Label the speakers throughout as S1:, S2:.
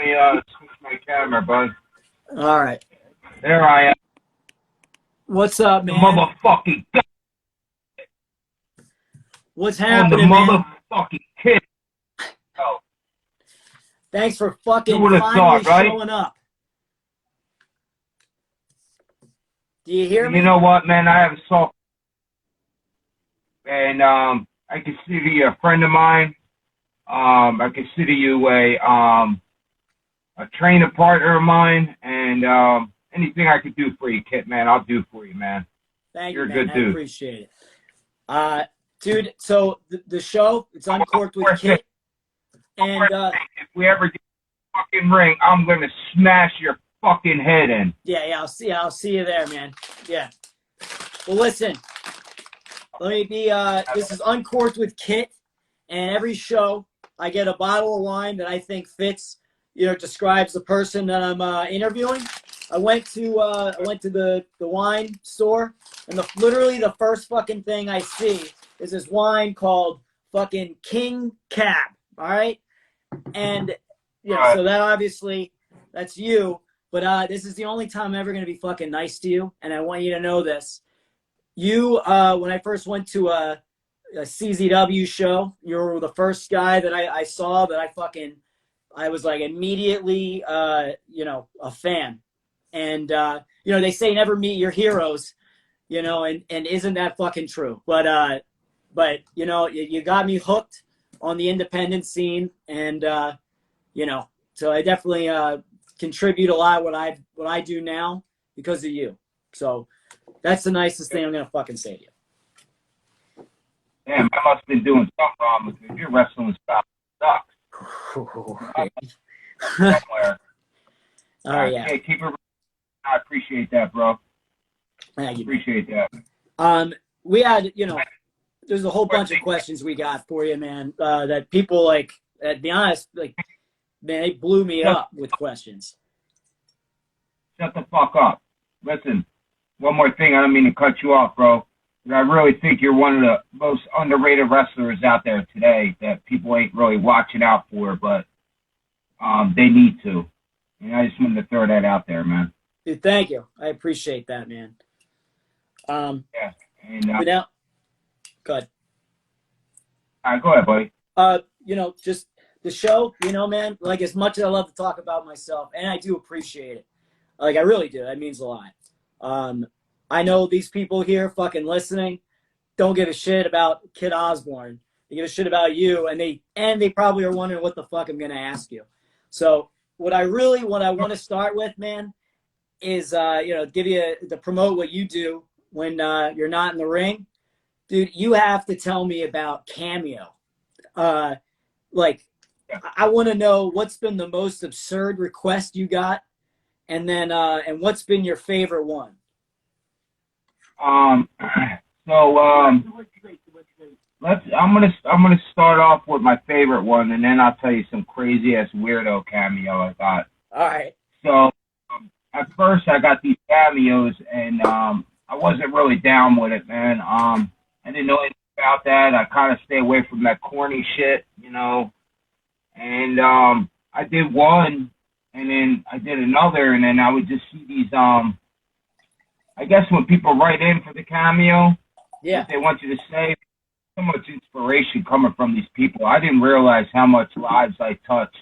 S1: me switch my camera, bud.
S2: All right.
S1: There I am.
S2: What's up, man?
S1: Motherfucking
S2: What's happening,
S1: man?
S2: Man?
S1: Motherfucking kid. Oh.
S2: Thanks for fucking
S1: finally
S2: showing up. Do you hear me?
S1: You know what, man? I have a soft, and I consider you a friend of mine. I consider you a trainer partner of mine, and anything I could do for you, Kit, man, I'll do for you, man.
S2: Thank
S1: You're
S2: you,
S1: man.
S2: A good dude. I appreciate it. Dude, so the show, it's Uncorked with Kit. And
S1: if we ever get a fucking ring, I'm gonna smash your fucking head in.
S2: Yeah, I'll see you there, man. Yeah. Well, listen, let me be. This is Uncorked with Kit, and every show I get a bottle of wine that I think fits, describes the person that I'm interviewing. I went to the wine store, and literally the first fucking thing I see is this wine called fucking King Cab. All right, and so that obviously that's you. But this is the only time I'm ever gonna be fucking nice to you, and I want you to know this. You, when I first went to a CZW show, you were the first guy that I saw that I was like immediately, a fan. And, they say never meet your heroes, and isn't that fucking true? But you got me hooked on the independent scene, and, so I definitely contribute a lot what I do now because of you. So that's the nicest thing I'm going to fucking say to you.
S1: Damn, I must have been doing something wrong with you. Your wrestling style sucks. Somewhere.
S2: Oh, yeah.
S1: Okay, keep it. I appreciate that, bro.
S2: Thank you.
S1: Appreciate that.
S2: We had, there's a whole bunch of questions we got for you, man, that people like, to be honest, like, man, they blew me up with questions.
S1: Shut the fuck up. Listen, one more thing. I don't mean to cut you off, bro. But I really think you're one of the most underrated wrestlers out there today that people ain't really watching out for, but they need to. And I just wanted to throw that out there, man.
S2: Dude, thank you. I appreciate that, man.
S1: Yeah. And,
S2: now, go ahead.
S1: All right, go ahead, buddy.
S2: Just the show, man, like as much as I love to talk about myself, and I do appreciate it. Like, I really do. That means a lot. I know these people here fucking listening don't give a shit about Kid Osborne. They give a shit about you, and they probably are wondering what the fuck I'm going to ask you. So what I want to start with, man, is, give you to promote what you do when you're not in the ring. Dude, you have to tell me about Cameo. I want to know what's been the most absurd request you got, and then and what's been your favorite one.
S1: I'm gonna start off with my favorite one, and then I'll tell you some crazy ass weirdo cameo I got.
S2: All right.
S1: So at first I got these cameos, and I wasn't really down with it, man. I didn't know anything about that. I kind of stay away from that corny shit, And I did one, and then I did another, and then I would just see these. I guess when people write in for the cameo, they want you to say so much inspiration coming from these people. I didn't realize how much lives I touched,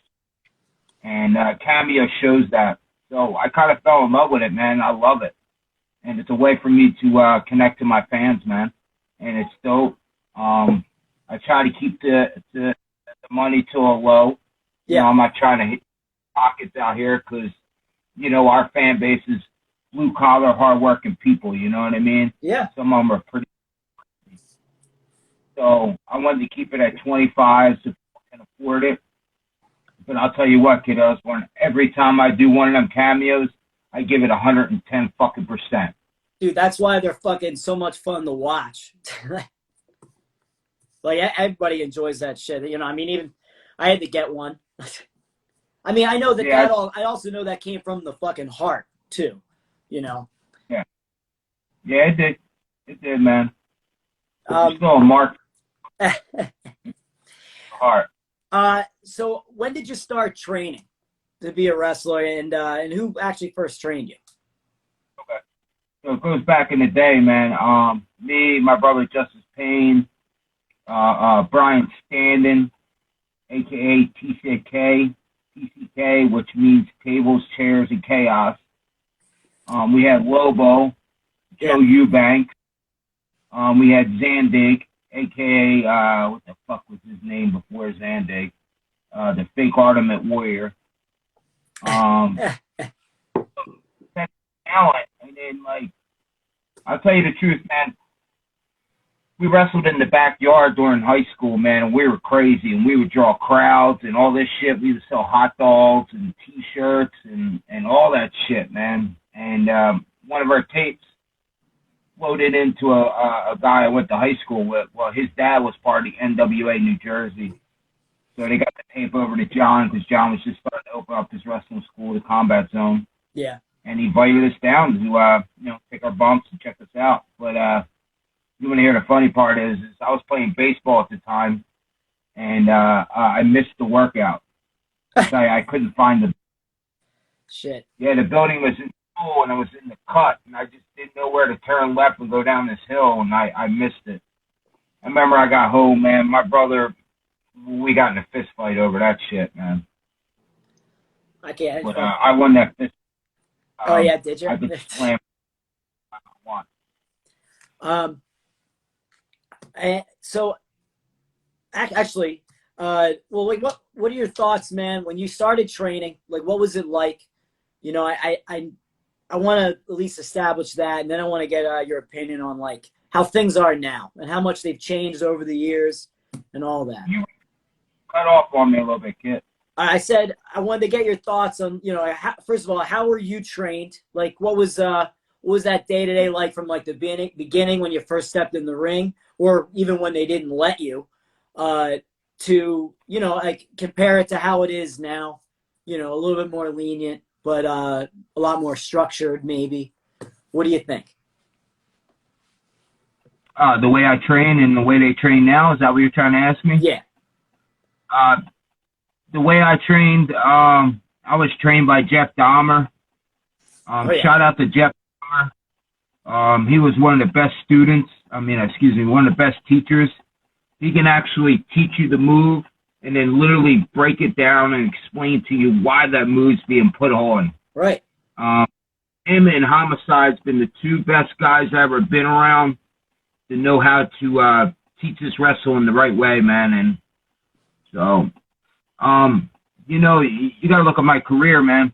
S1: and Cameo shows that. So I kind of fell in love with it, man. I love it, and it's a way for me to connect to my fans, man. And it's dope. I try to keep the money to a low.
S2: Yeah.
S1: I'm not trying to hit pockets out here because, our fan base is blue-collar, hard-working people, you know what I mean?
S2: Yeah.
S1: Some of them are pretty. So I wanted to keep it at 25 so people can afford it. But I'll tell you what, kid Osborne, every time I do one of them cameos, I give it 110 fucking %.
S2: Dude, that's why they're fucking so much fun to watch. Like, everybody enjoys that shit. Even I had to get one. I know that I also know that came from the fucking heart, too,
S1: Yeah. Yeah, it did. It did, man. It's still a mark. Heart.
S2: So when did you start training? to be a wrestler, and who actually first trained you?
S1: Okay. So it goes back in the day, man. Me, my brother Justice Payne, Brian Standen, aka TCK, which means tables, chairs, and chaos. We had Lobo, Joe Eubank. We had Zandig, aka what the fuck was his name before Zandig? The fake Ultimate Warrior. That talent, and then like, I'll tell you the truth, man. We wrestled in the backyard during high school, man, and we were crazy, and we would draw crowds and all this shit. We would sell hot dogs and T-shirts and all that shit, man. And one of our tapes loaded into a guy I went to high school with. Well, his dad was part of the NWA New Jersey. So they got the tape over to John because John was just starting to open up this wrestling school, the Combat Zone.
S2: Yeah.
S1: And he invited us down to, take our bumps and check us out. But you want to hear the funny part is I was playing baseball at the time, and I missed the workout. I couldn't find the
S2: shit.
S1: Yeah, the building was in school, and I was in the cut, and I just didn't know where to turn left and go down this hill, and I missed it. I remember I got home, man. My brother, we got in a fist fight over that shit, man.
S2: I can't.
S1: But I won that fist.
S2: Oh yeah, did you?
S1: I could slam.
S2: So, actually, well, like, what are your thoughts, man? When you started training, like, what was it like? I want to at least establish that, and then I want to get your opinion on like how things are now and how much they've changed over the years and all that.
S1: You cut off on me a little bit, kid.
S2: I said I wanted to get your thoughts on, first of all, how were you trained? Like, what was that day-to-day like from like the beginning when you first stepped in the ring, or even when they didn't let you, to, like compare it to how it is now, a little bit more lenient, but a lot more structured maybe. What do you think?
S1: The way I train and the way they train now, is that what you're trying to ask me?
S2: Yeah.
S1: The way I trained, I was trained by Jeff Dahmer. Shout out to Jeff Dahmer. He was one of the best students. One of the best teachers. He can actually teach you the move and then literally break it down and explain to you why that move's being put on.
S2: Right.
S1: Him and Homicide's been the two best guys I've ever been around to know how to teach us wrestling the right way, man. And so, you got to look at my career, man.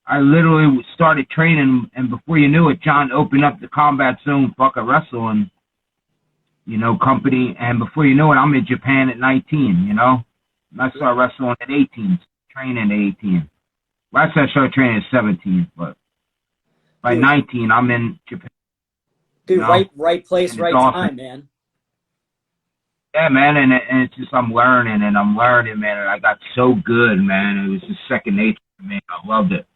S1: I literally started training, and before you knew it, John opened up the Combat Zone fucking wrestling, company. And before you know it, I'm in Japan at 19, I started wrestling at 18, training at 18. Last time I started training at 17, but by 19, I'm in Japan.
S2: Dude, right place, right time, man.
S1: Yeah, man, and it's just I'm learning, man, and I got so good, man. It was just second nature to me. I loved it.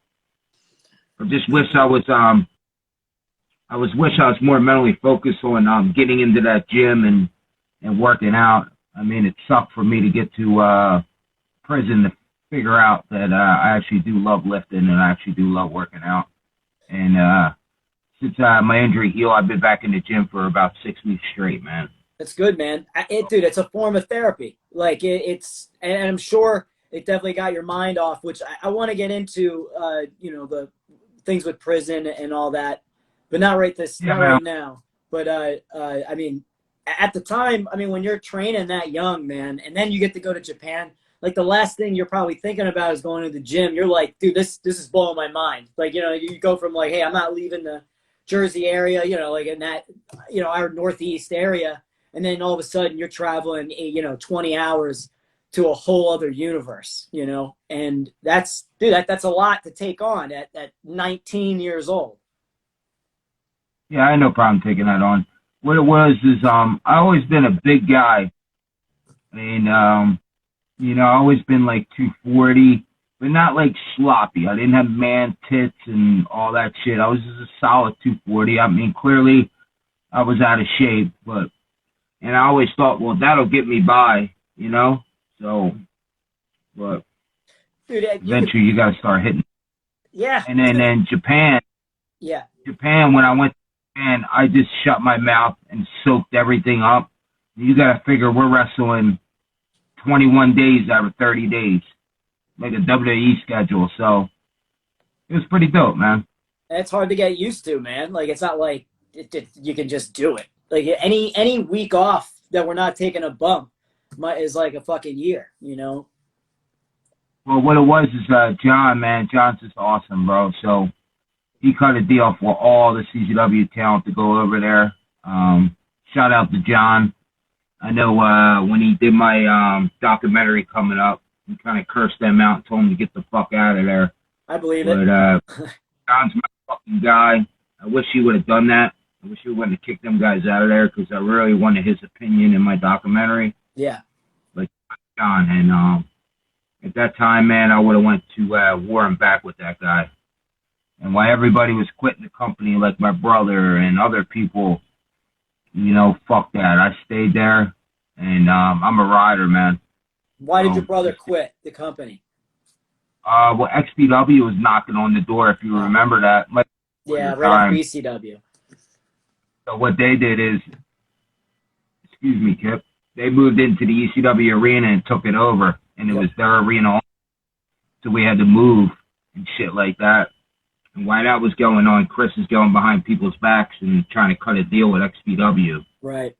S1: I just wish I was more mentally focused on getting into that gym and working out. It sucked for me to get to prison to figure out that I actually do love lifting and I actually do love working out. And since my injury healed, I've been back in the gym for about 6 weeks straight, man.
S2: That's good, man. Dude, it's a form of therapy. Like it's, and I'm sure it definitely got your mind off, which I want to get into, the things with prison and all that, but not right now. But at the time, when you're training that young, man, and then you get to go to Japan, like the last thing you're probably thinking about is going to the gym. You're like, dude, this is blowing my mind. Like, you go from like, hey, I'm not leaving the Jersey area, like in that, our Northeast area. And then all of a sudden you're traveling, 20 hours to a whole other universe, and that's a lot to take on at 19 years old.
S1: Yeah, I had no problem taking that on. What it was is, I always been a big guy, and, I always been like 240, but not like sloppy. I didn't have man tits and all that shit. I was just a solid 240. Clearly I was out of shape, and I always thought, well, that'll get me by, So, but
S2: Dude,
S1: Eventually, you got to start hitting.
S2: Yeah.
S1: And then Japan.
S2: Yeah.
S1: Japan, when I went to Japan, I just shut my mouth and soaked everything up. You got to figure we're wrestling 21 days out of 30 days, like a WWE schedule. So it was pretty dope, man.
S2: It's hard to get used to, man. Like, it's not like you can just do it. Like, any week off that we're not taking a bump is like a fucking year, you know?
S1: Well, what it was is John, man. John's just awesome, bro. So he cut a deal for all the CZW talent to go over there. Shout out to John. I know when he did my documentary coming up, he kind of cursed them out and told them to get the fuck out of there.
S2: I believe
S1: it. John's my fucking guy. I wish he would have done that. I wish he wouldn't have kicked them guys out of there because I really wanted his opinion in my documentary.
S2: Yeah.
S1: Like John. And at that time, man, I would have went to war and back with that guy. And while everybody was quitting the company, like my brother and other people, you know, fuck that. I stayed there, and I'm a rider, man.
S2: Why did your brother quit the company?
S1: Well, XPW was knocking on the door, if you remember that.
S2: Yeah, right after ECW.
S1: So what they did is, excuse me, Kip, they moved into the ECW arena and took it over, and it was their arena. So we had to move and shit like that. And while that was going on, Chris is going behind people's backs and trying to cut a deal with XPW.
S2: Right.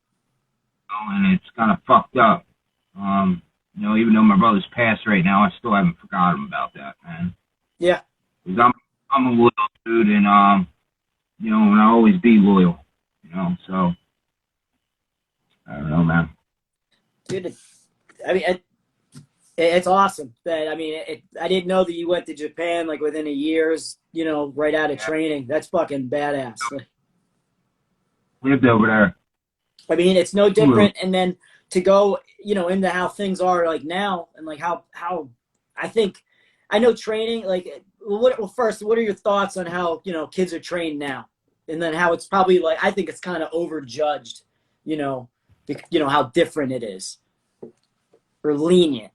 S1: And it's kind of fucked up. You know, even though my brother's passed right now, I still haven't forgotten about that, man.
S2: Yeah.
S1: Because I'm a loyal dude, and, you know, and I'll always be loyal, you know, so, I don't know, man.
S2: Dude, I mean, it's awesome that, I mean, I didn't know that you went to Japan, like, within a year's, you know, right out of training. That's fucking badass.
S1: Lived over there.
S2: I mean, it's no different. And then to go, you know, into how things are like now and like how I think, I know training, like, well, first, what are your thoughts on how, you know, kids are trained now? And then how it's probably like, I think it's kind of overjudged, you know, how different it is or lenient.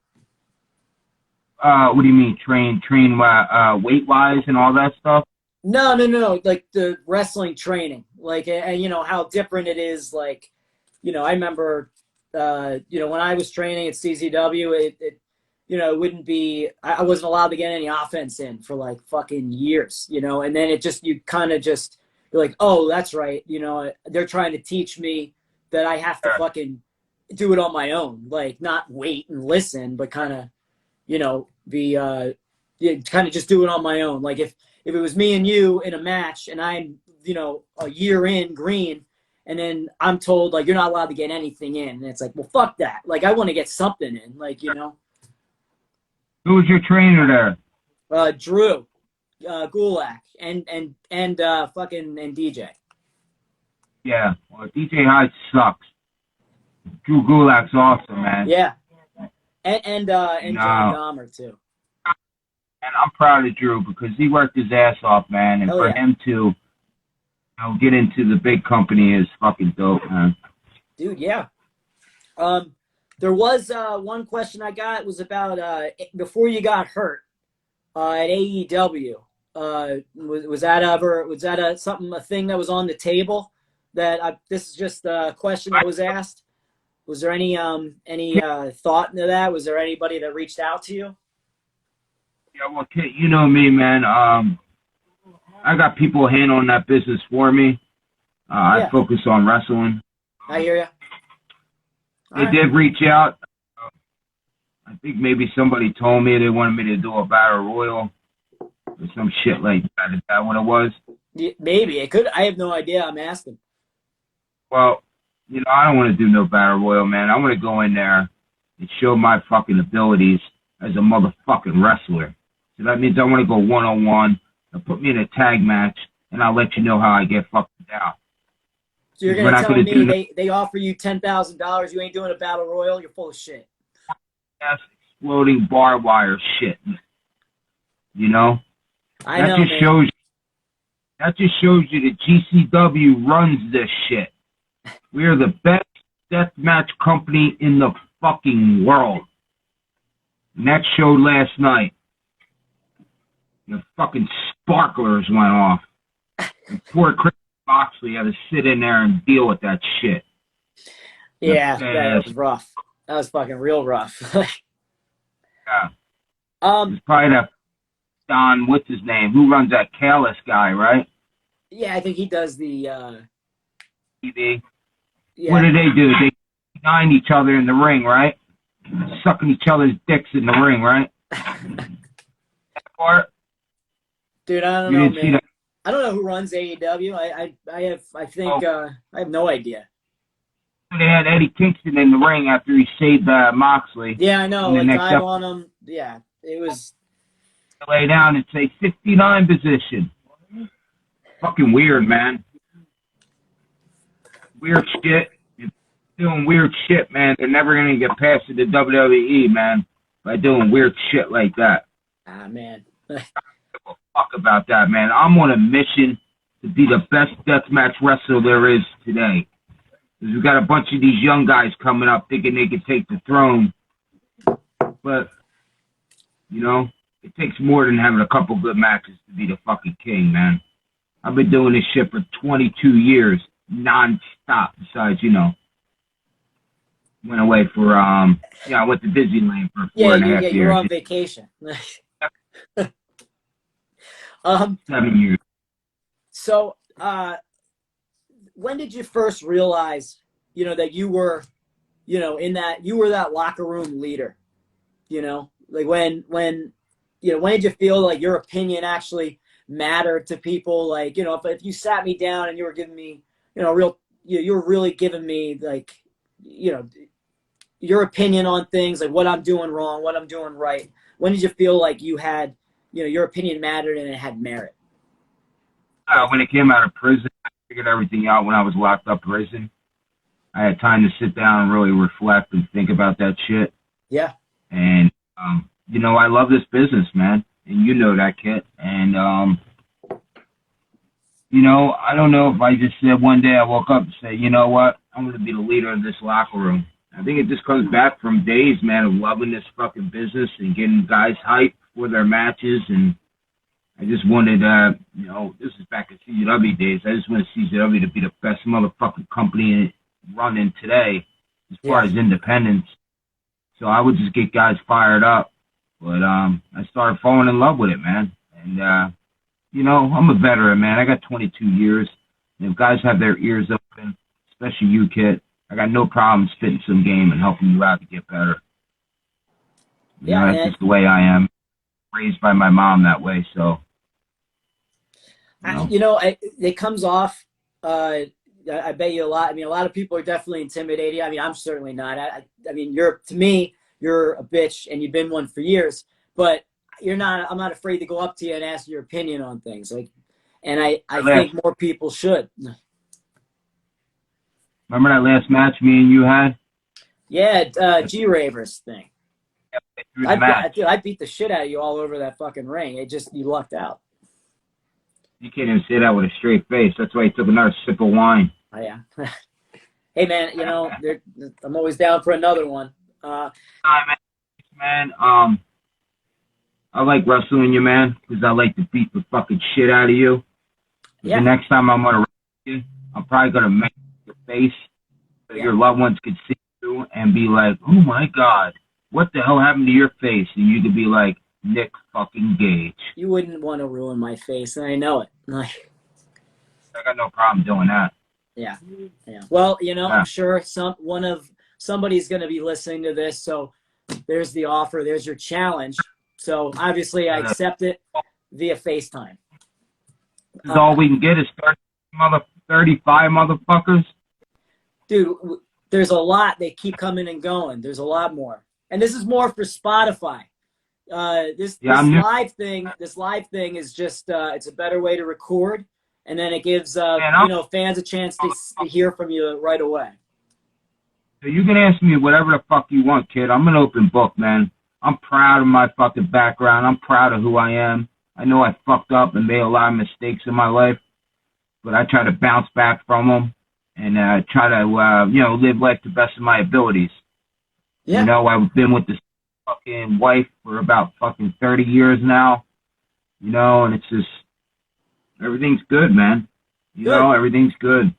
S1: What do you mean, train weight-wise and all that stuff?
S2: No. Like the wrestling training, like, you know, how different it is. Like, you know, I remember, you know, when I was training at CZW, it you know, it wouldn't be, I wasn't allowed to get any offense in for like fucking years, you know, and then it just, you kind of just, you're like, oh, that's right. You know, they're trying to teach me that I have to fucking do it on my own, like not wait and listen, but kind of, you know, be kind of just do it on my own. Like if it was me and you in a match and I'm, you know, a year in green and then I'm told like, you're not allowed to get anything in. And it's like, well, fuck that. Like, I want to get something in, like, you know.
S1: Who was your trainer there?
S2: Drew, Gulak and fucking and DJ.
S1: Yeah, well, DJ Hyde sucks. Drew Gulak's awesome, man.
S2: Yeah. And John Dahmer too.
S1: And I'm proud of Drew because he worked his ass off, man. And for him to, you know, get into the big company is fucking dope, man.
S2: Dude, yeah. There was one question I got was about before you got hurt at AEW. Was that a thing that was on the table? This is just a question that was asked. Was there any thought into that? Was there anybody that reached out to you?
S1: Yeah, well, Kit, you know me, man. I got people handling that business for me. I focus on wrestling.
S2: I hear you.
S1: They did reach out. I think maybe somebody told me they wanted me to do a battle royal or some shit like that. Is that what it was?
S2: Yeah, maybe it could. I have no idea. I'm asking.
S1: Well, you know, I don't want to do no battle royal, man. I want to go in there and show my fucking abilities as a motherfucking wrestler. So that means I want to go one-on-one and put me in a tag match, and I'll let you know how I get fucking down.
S2: So you're going to tell me they offer you $10,000, you ain't doing a battle royal? You're full of shit.
S1: That's exploding barbed wire shit. You know? That just shows you that GCW runs this shit. We are the best deathmatch company in the fucking world. And that showed last night. The fucking sparklers went off. And poor Chris Moxley had to sit in there and deal with that shit.
S2: Yeah, that was rough. That was fucking real rough.
S1: Yeah. It's probably that Don, what's his name? Who runs that Kalis guy, right?
S2: Yeah, I think he does the
S1: TV.
S2: Yeah.
S1: What do? They behind each other in the ring, right? Sucking each other's dicks in the ring, right?
S2: Dude, I don't know, man. I don't know who runs AEW. I have no idea.
S1: They had Eddie Kingston in the ring after he saved Moxley.
S2: Yeah, I know. Like dive on him. Yeah, it was.
S1: Lay down and say 69 position. Fucking weird, man. Weird shit. Doing weird shit, man. They're never gonna get past it to WWE, man, by doing weird shit like that.
S2: Ah, man.
S1: Fuck about that, man. I'm on a mission to be the best deathmatch wrestler there is today. Because we got a bunch of these young guys coming up thinking they can take the throne. But, you know, it takes more than having a couple good matches to be the fucking king, man. I've been doing this shit for 22 years, non-stop, besides, you know, went away for, I went to Disneyland for 4.5 years.
S2: You were on vacation.
S1: 7 years.
S2: So, when did you first realize, you know, that you were, you know, you were that locker room leader? You know, like when did you feel like your opinion actually mattered to people? Like, you know, if you sat me down and you were giving me, you know, you were really giving me, like, you know, your opinion on things, like what I'm doing wrong, what I'm doing right. When did you feel like you had, you know, your opinion mattered and it had merit?
S1: When it came out of prison, I figured everything out when I was locked up prison. I had time to sit down and really reflect and think about that shit.
S2: Yeah.
S1: And, you know, I love this business, man. And you know that, Kit. And, you know, I don't know if I just said one day I woke up and said, you know what, I'm going to be the leader of this locker room. I think it just comes back from days, man, of loving this fucking business and getting guys hyped for their matches. And I just wanted, you know, this is back in CZW days. I just wanted CZW to be the best motherfucking company running today as far as independence. So I would just get guys fired up. But I started falling in love with it, man. And, you know, I'm a veteran, man. I got 22 years. And if guys have their ears open, especially you, Kit, I got no problem spitting some game and helping you out to get better. You know, that's just the way I am. Raised by my mom that way, so.
S2: You know, it comes off, I bet you a lot. I mean, a lot of people are definitely intimidated. I mean, I'm certainly not. I mean, to me, you're a bitch and you've been one for years, but I'm not afraid to go up to you and ask your opinion on things. Like, and I think more people should.
S1: Remember that last match me and you had?
S2: Yeah, G-Ravers thing. I beat the shit out of you all over that fucking ring. You lucked out.
S1: You can't even say that with a straight face. That's why he took another sip of wine.
S2: Oh, yeah. Hey, man, you know, I'm always down for another one.
S1: Man, I like wrestling you, man, because I like to beat the fucking shit out of you. Yeah. The next time I'm going to wrestle you, I'm probably going to make your face so your loved ones could see you and be like, oh, my God, what the hell happened to your face? And you could be like, Nick fucking Gage.
S2: You wouldn't want to ruin my face, and I know it.
S1: I got no problem doing that.
S2: Yeah. Well, you know, I'm sure somebody's going to be listening to this, so there's the offer, there's your challenge. So obviously, I accept it via FaceTime.
S1: This is all we can get is 35 motherfuckers.
S2: Dude, there's a lot. They keep coming and going. There's a lot more, and this is more for Spotify. This live thing is just it's a better way to record, and then it gives fans a chance to hear from you right away.
S1: So you can ask me whatever the fuck you want, kid. I'm an open book, man. I'm proud of my fucking background. I'm proud of who I am. I know I fucked up and made a lot of mistakes in my life, but I try to bounce back from them and try to live life to the best of my abilities. Yeah. You know, I've been with this fucking wife for about fucking 30 years now. you know, and it's just, everything's good, man. You know, everything's good.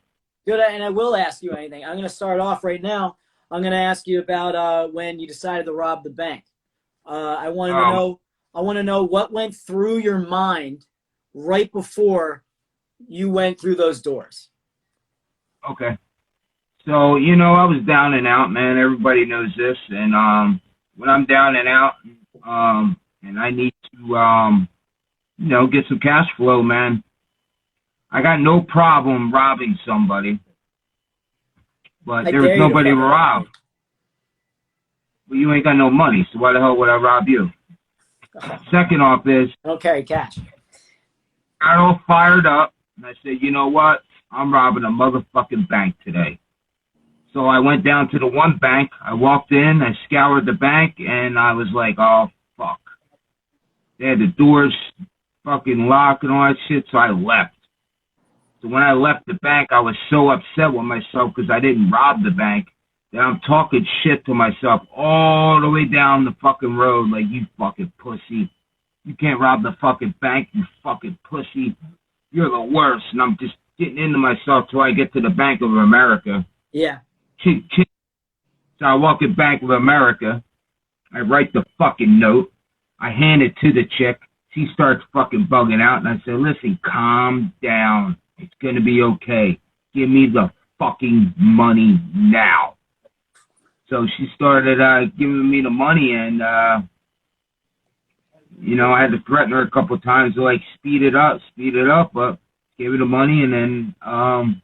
S2: Good, and I will ask you anything. I'm going to start off right now. I'm going to ask you about when you decided to rob the bank. I want to know. I want to know what went through your mind right before you went through those doors.
S1: Okay. So, you know, I was down and out, man. Everybody knows this. And when I'm down and out, and I need to, you know, get some cash flow, man, I got no problem robbing somebody. But there's nobody to rob. Well, you ain't got no money, so why the hell would I rob you? Second off is,
S2: I don't carry cash.
S1: I got all fired up, and I said, you know what? I'm robbing a motherfucking bank today. So I went down to the one bank. I walked in, I scoured the bank, and I was like, oh, fuck. They had the doors fucking locked and all that shit, so I left. So when I left the bank, I was so upset with myself because I didn't rob the bank that I'm talking shit to myself all the way down the fucking road like, you fucking pussy. You can't rob the fucking bank, you fucking pussy. You're the worst. And I'm just getting into myself till I get to the Bank of America.
S2: Yeah.
S1: So I walk in Bank of America. I write the fucking note. I hand it to the chick. She starts fucking bugging out. And I say, listen, calm down. It's going to be okay. Give me the fucking money now. So she started giving me the money, and, you know, I had to threaten her a couple of times to, like, speed it up, but gave her the money, and then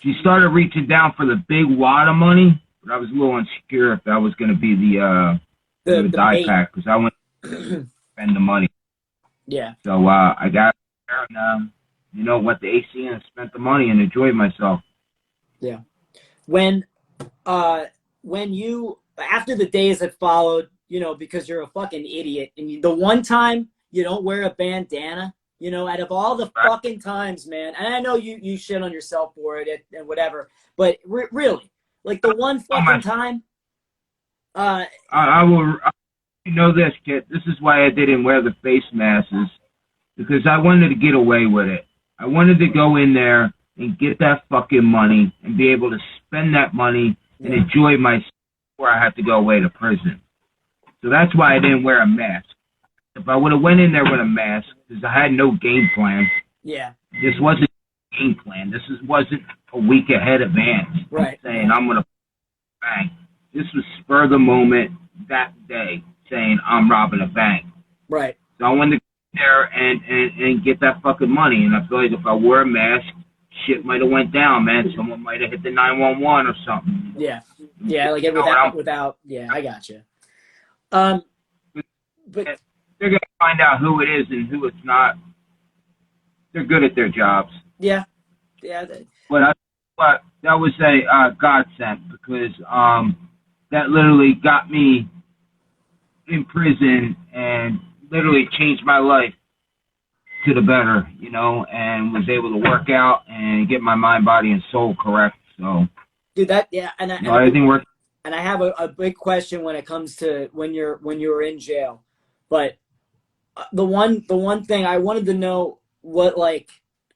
S1: she started reaching down for the big wad of money, but I was a little insecure if that was going to be the die pack, because I went to spend the money.
S2: Yeah.
S1: So I got there and, you know, went to AC and spent the money and enjoyed myself.
S2: Yeah. When you, after the days that followed, you know, because you're a fucking idiot, and the one time you don't wear a bandana, you know, out of all the fucking times, man, and I know you shit on yourself for it and whatever, but really, like the one fucking time.
S1: I will, you know this, kid, this is why I didn't wear the face masks, because I wanted to get away with it. I wanted to go in there and get that fucking money and be able to spend that money and enjoy myself before I have to go away to prison. So that's why I didn't wear a mask. If I would have went in there with a mask, because I had no game plan.
S2: Yeah.
S1: This wasn't a game plan. This wasn't a week ahead advance.
S2: Right.
S1: Saying I'm going to bank. This was spur of the moment that day, saying I'm robbing a bank.
S2: Right.
S1: So I wanted to go there and get that fucking money. And I feel like if I wore a mask, shit might have went down, man. Someone might have hit the 911 or something.
S2: Yeah. Yeah, like without yeah, I got you. But
S1: they're going to find out who it is and who it's not. They're good at their jobs.
S2: Yeah. Yeah.
S1: But that was a godsend, because that literally got me in prison and literally changed my life to the better, you know, and was able to work out and get my mind, body, and soul correct. So,
S2: dude,
S1: everything worked.
S2: And I have a big question when it comes to when you were in jail, but the one thing I wanted to know what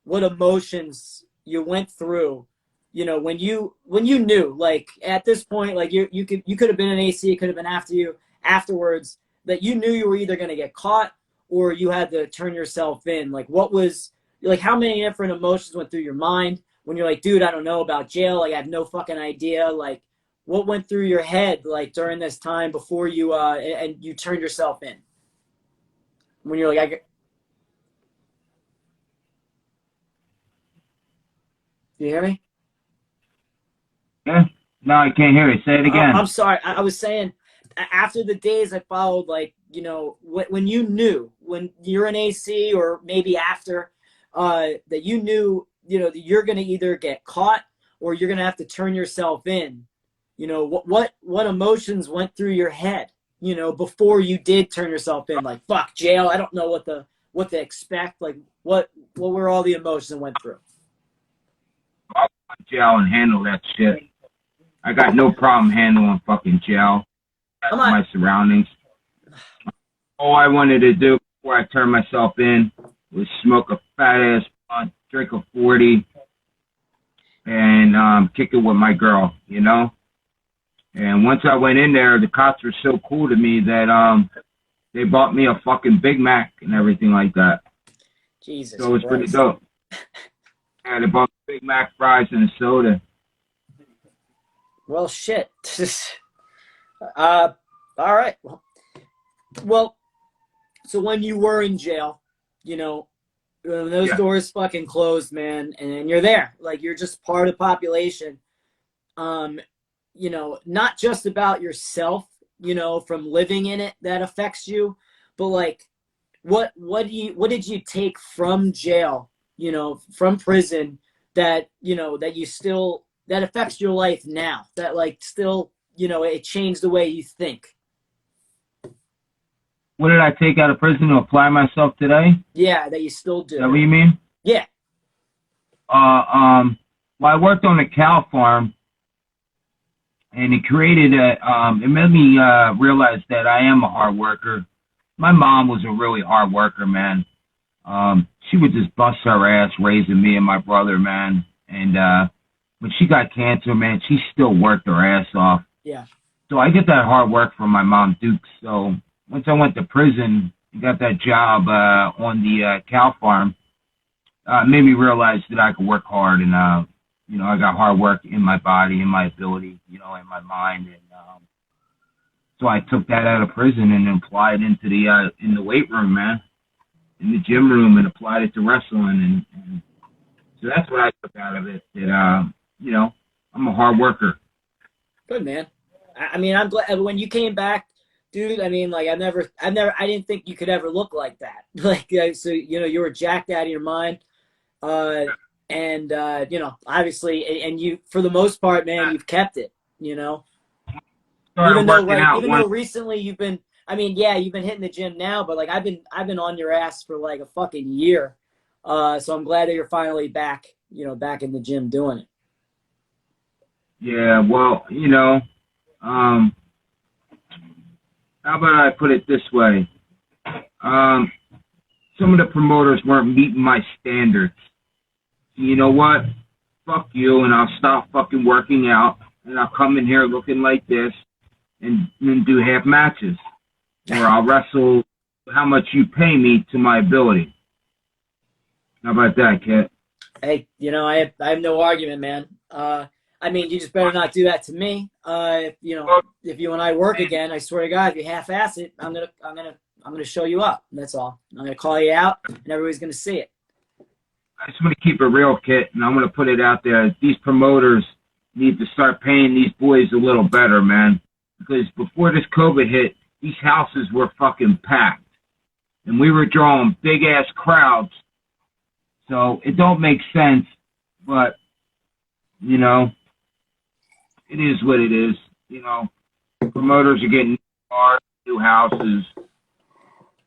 S2: emotions you went through, you know, when you knew, like, at this point, like you could have been in AC, it could have been afterwards, that you knew you were either going to get caught or you had to turn yourself in. Like, what was, like, how many different emotions went through your mind when you're like, dude, I don't know about jail, like, I have no fucking idea, like, what went through your head, like, during this time before you and you turned yourself in? When you're like, you hear me?
S1: Yeah. No, I can't hear you. Say it again.
S2: I'm sorry. I was saying, after the days that followed, like, you know, when you knew, when you're in AC or maybe after, that you knew, you know, that you're going to either get caught or you're going to have to turn yourself in. You know, what emotions went through your head, you know, before you did turn yourself in? Like, fuck, jail, I don't know what to expect. Like, what were all the emotions that went through?
S1: I'll go to jail and handle that shit. I got no problem handling fucking jail. That's my surroundings. All I wanted to do before I turn myself in was smoke a fat ass blunt, drink a 40, and kick it with my girl, you know. And once I went in there, the cops were so cool to me that they bought me a fucking Big Mac and everything like that.
S2: Jesus.
S1: So it was pretty dope. Yeah, they bought me Big Mac, fries, and a soda.
S2: Well, shit. All right. Well, so when you were in jail, you know, when those doors fucking closed, man, and you're there, like you're just part of the population. You know, not just about yourself, you know, from living in it that affects you, but like, what did you take from jail, you know, from prison that, you know, that affects your life now, that like still, you know, it changed the way you think?
S1: What did I take out of prison to apply myself today?
S2: Yeah, that you still do.
S1: Is that what you mean?
S2: Yeah.
S1: Well, I worked on a cow farm, and it created it made me realize that I am a hard worker. My mom was a really hard worker, man. She would just bust her ass raising me and my brother, man. And when she got cancer, man, she still worked her ass off.
S2: Yeah.
S1: So I get that hard work from my mom, Duke. So once I went to prison and got that job on the cow farm, it made me realize that I could work hard, and you know, I got hard work in my body, in my ability, you know, in my mind, and so I took that out of prison and applied into the in the weight room, man, in the gym room, and applied it to wrestling, and so that's what I took out of it. That you know, I'm a hard worker.
S2: Good, man. I mean, I'm glad when you came back, dude. I mean, like I didn't think you could ever look like that. Like, so you know, you were jacked out of your mind. And you know, obviously, and you, for the most part, man, you've kept it, you know. Even though recently you've been, I mean, yeah, you've been hitting the gym now, but like I've been on your ass for like a fucking year. So I'm glad that you're finally back, you know, back in the gym doing it.
S1: Yeah, well, you know, how about I put it this way? Some of the promoters weren't meeting my standards. You know what? Fuck you, and I'll stop fucking working out, and I'll come in here looking like this, and do half matches, or I'll wrestle how much you pay me to my ability. How about that, Kit?
S2: Hey, you know, I have no argument, man. I mean, you just better not do that to me. You know, if you and I work again, I swear to God, if you half-ass it, I'm gonna show you up. That's all. I'm gonna call you out, and everybody's gonna see it.
S1: I just want to keep it real, Kit, and I'm going to put it out there. These promoters need to start paying these boys a little better, man. Because before this COVID hit, these houses were fucking packed. And we were drawing big-ass crowds. So it don't make sense, but, you know, it is what it is. You know, promoters are getting new cars, new houses.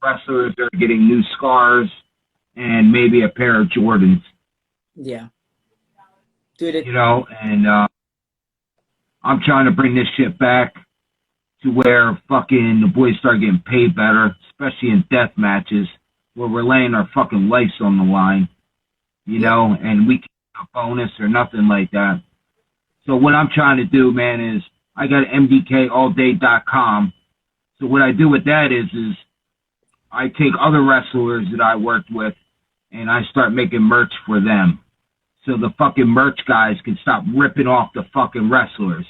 S1: Wrestlers are getting new scars. And maybe a pair of Jordans.
S2: Yeah. Dude,
S1: you know, and I'm trying to bring this shit back to where fucking the boys start getting paid better, especially in death matches where we're laying our fucking lives on the line, you know, and we can't get a bonus or nothing like that. So what I'm trying to do, man, is I got MDKallday.com. So what I do with that is I take other wrestlers that I worked with and I start making merch for them. So the fucking merch guys can stop ripping off the fucking wrestlers.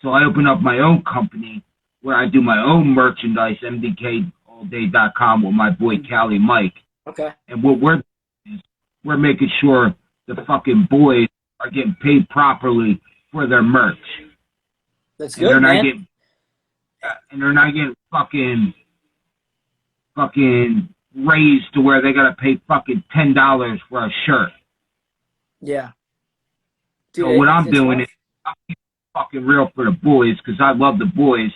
S1: So I open up my own company where I do my own merchandise, MDKallday.com, with my boy Cali Mike.
S2: Okay.
S1: And what we're doing is we're making sure the fucking boys are getting paid properly for their merch.
S2: That's good, man.
S1: And they're not getting fucking raised to where they gotta pay fucking $10 for a shirt.
S2: Yeah. Dude,
S1: so what I'm doing is I'm keeping fucking real for the boys, because I love the boys.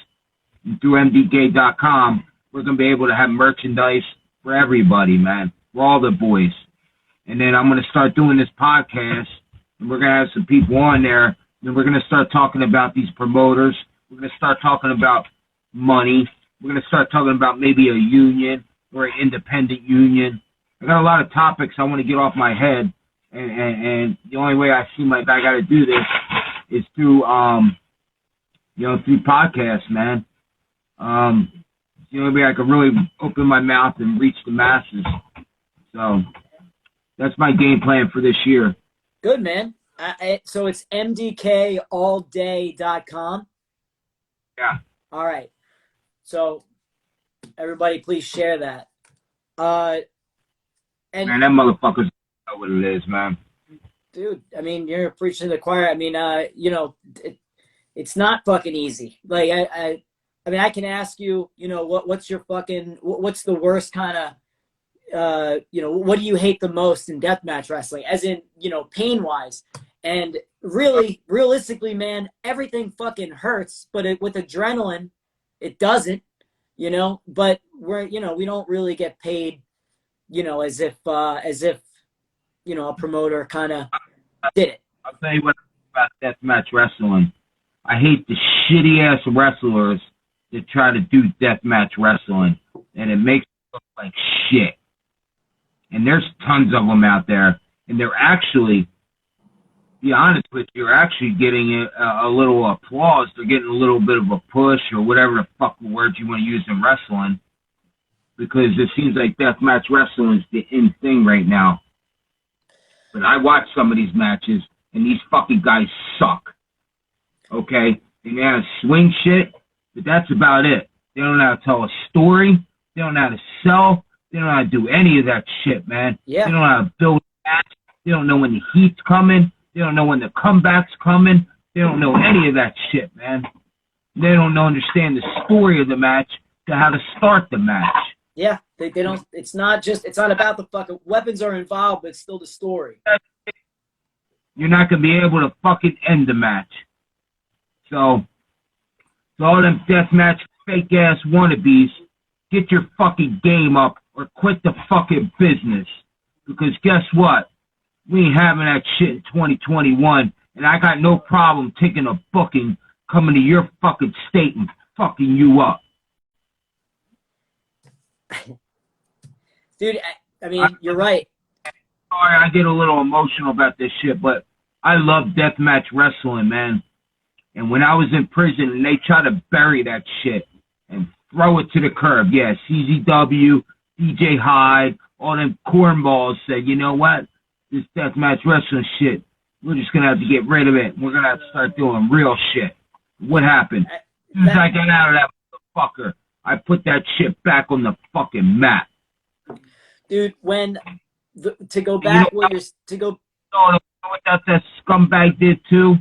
S1: And through MDK.com, we're gonna be able to have merchandise for everybody, man, for all the boys. And then I'm gonna start doing this podcast, and we're gonna have some people on there, and we're gonna start talking about these promoters. We're gonna start talking about money. We're gonna start talking about maybe a union. or an independent union. I got a lot of topics I want to get off my head, and the only way I seem like I got to do this is through through podcasts, man. It's the only way I can really open my mouth and reach the masses. So that's my game plan for this year.
S2: Good, man. So it's mdkalldday.com.
S1: Yeah.
S2: All right. So everybody, please share that. And
S1: man, that motherfucker's know what it is, man.
S2: Dude, I mean, you're preaching to the choir. I mean, it's not fucking easy. Like, I mean, I can ask you, what's your fucking, what's the worst kind of, what do you hate the most in deathmatch wrestling? As in, pain-wise. And really, realistically, man, everything fucking hurts. But with adrenaline, it doesn't, But we don't really get paid, as if a promoter kind of did it.
S1: I'll tell you what about deathmatch wrestling. I hate the shitty-ass wrestlers that try to do deathmatch wrestling, and it makes it look like shit. And there's tons of them out there, and they're actually, to be honest with you, you're actually getting a little applause. They're getting a little bit of a push or whatever the fucking words you want to use in wrestling, because it seems like deathmatch wrestling is the in thing right now. But I watch some of these matches, and these fucking guys suck. Okay? They know how to swing shit, but that's about it. They don't know how to tell a story. They don't know how to sell. They don't know how to do any of that shit, man.
S2: Yeah.
S1: They don't know how to build a match. They don't know when the heat's coming. They don't know when the comeback's coming. They don't know any of that shit, man. They don't understand the story of the match to how to start the match.
S2: Yeah, they don't. It's not about the fucking weapons are involved, but it's still the story.
S1: You're not gonna be able to fucking end the match. So all them deathmatch fake ass wannabes, get your fucking game up or quit the fucking business. Because guess what? We ain't having that shit in 2021, and I got no problem taking a booking, coming to your fucking state and fucking you up.
S2: Dude, I mean, you're right.
S1: Sorry, I get a little emotional about this shit, but I love deathmatch wrestling, man. And when I was in prison and they try to bury that shit and throw it to the curb, yeah, CZW, DJ Hyde, all them cornballs said, you know what? This deathmatch wrestling shit, we're just going to have to get rid of it. We're going to have to start doing real shit. What happened? As soon as I got out of that motherfucker, I put that shit back on the fucking map.
S2: Dude, to go back,
S1: what that scumbag did too?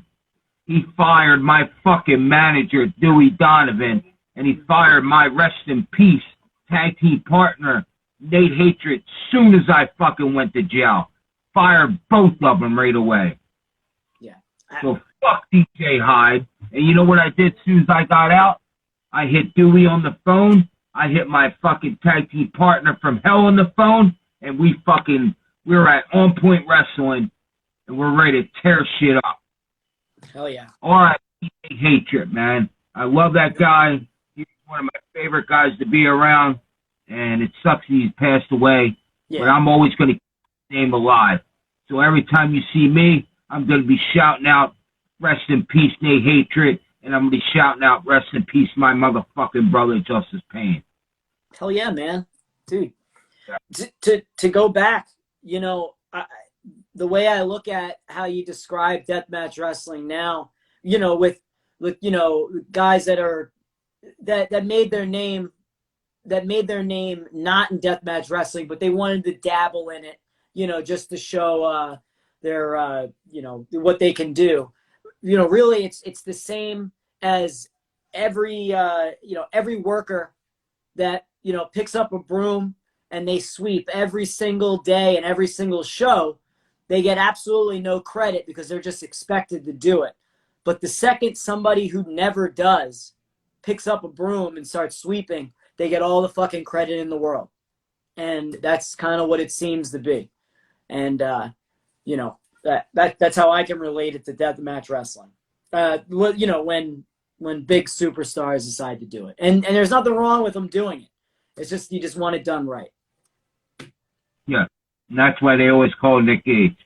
S1: He fired my fucking manager, Dewey Donovan, and he fired my rest in peace tag team partner, Nate Hatred, soon as I fucking went to jail. Fired both of them right away.
S2: Yeah.
S1: So fuck DJ Hyde. And you know what I did as soon as I got out? I hit Dewey on the phone. I hit my fucking tag team partner from hell on the phone, and we were at On Point Wrestling, and we're ready to tear shit up.
S2: Hell yeah.
S1: All right, Hatred, man. I love that guy. He's one of my favorite guys to be around, and it sucks he's passed away, but I'm always going to keep his name alive. So every time you see me, I'm going to be shouting out, rest in peace, Nate Hatred, and I'm going to be shouting out, rest in peace, my motherfucking brother, Justice Payne.
S2: Hell yeah, man. Dude. Yeah. To go back, the way I look at how you describe deathmatch wrestling now, with guys that made their name not in deathmatch wrestling, but they wanted to dabble in it, just to show their what they can do. Really it's the same as every worker that picks up a broom and they sweep every single day and every single show. They get absolutely no credit because they're just expected to do it. But the second somebody who never does picks up a broom and starts sweeping, they get all the fucking credit in the world. And that's kind of what it seems to be. And, that's how I can relate it to deathmatch wrestling. When big superstars decide to do it. And there's nothing wrong with them doing it. It's just you just want it done right.
S1: Yeah, and that's why they always call Nick Gage.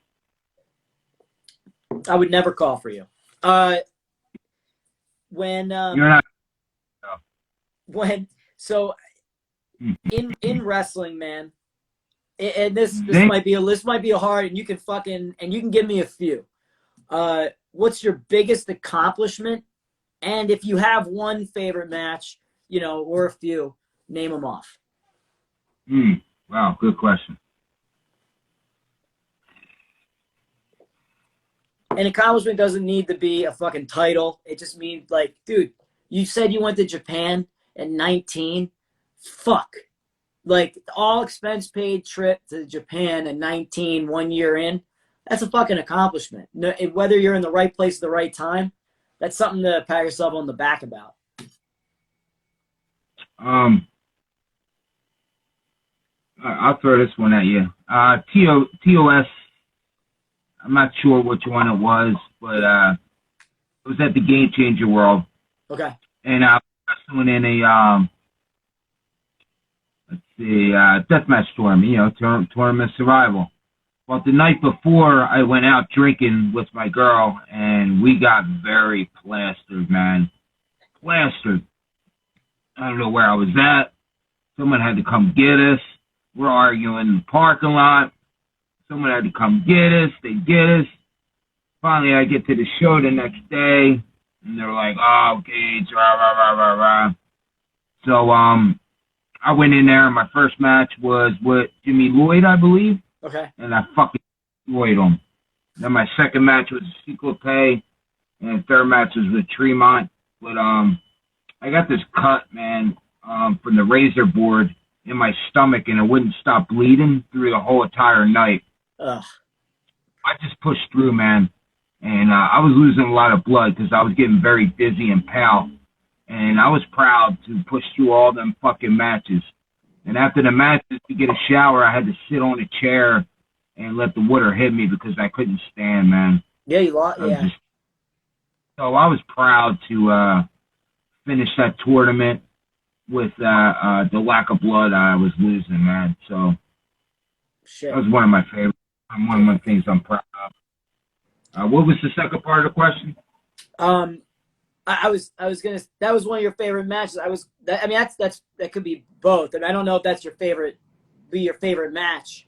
S2: I would never call for you. When
S1: You're not.
S2: when so in wrestling, man, and this might be a hard, and you can give me a few. What's your biggest accomplishment? And if you have one favorite match, or a few, name them off.
S1: Wow, good question.
S2: An accomplishment doesn't need to be a fucking title. It just means, like, dude, you said you went to Japan at 19. Fuck. Like, all expense paid trip to Japan at 19, 1 year in, that's a fucking accomplishment. No, whether you're in the right place at the right time, that's something to pat yourself on the back about.
S1: I'll throw this one at you. TOS, I'm not sure which one it was, but it was at the Game Changer World.
S2: Okay.
S1: And I was wrestling in a, deathmatch tournament, tournament survival. Well, the night before, I went out drinking with my girl, and we got very plastered, man. Plastered. I don't know where I was at. Someone had to come get us. We're arguing in the parking lot. Someone had to come get us. They get us. Finally, I get to the show the next day, and they're like, "Oh, Gage, rah, rah, rah, rah, rah." So, I went in there, and my first match was with Jimmy Lloyd, I believe.
S2: Okay.
S1: And I fucking destroyed him. Then my second match was Sequel Pay, and the third match was with Tremont. But I got this cut, man, from the razor board in my stomach, and it wouldn't stop bleeding through the whole entire night.
S2: Ugh.
S1: I just pushed through, man, and I was losing a lot of blood because I was getting very dizzy and pale, and I was proud to push through all them fucking matches. And after the matches, to get a shower, I had to sit on a chair and let the water hit me because I couldn't stand, man.
S2: Yeah, you lost. Yeah.
S1: So I was proud to finish that tournament with the lack of blood I was losing, man. So
S2: Shit.
S1: That was one of my favorites. One of the things I'm proud of. What was the second part of the question?
S2: I was gonna. That was one of your favorite matches. That could be both, and I don't know if that's your favorite match.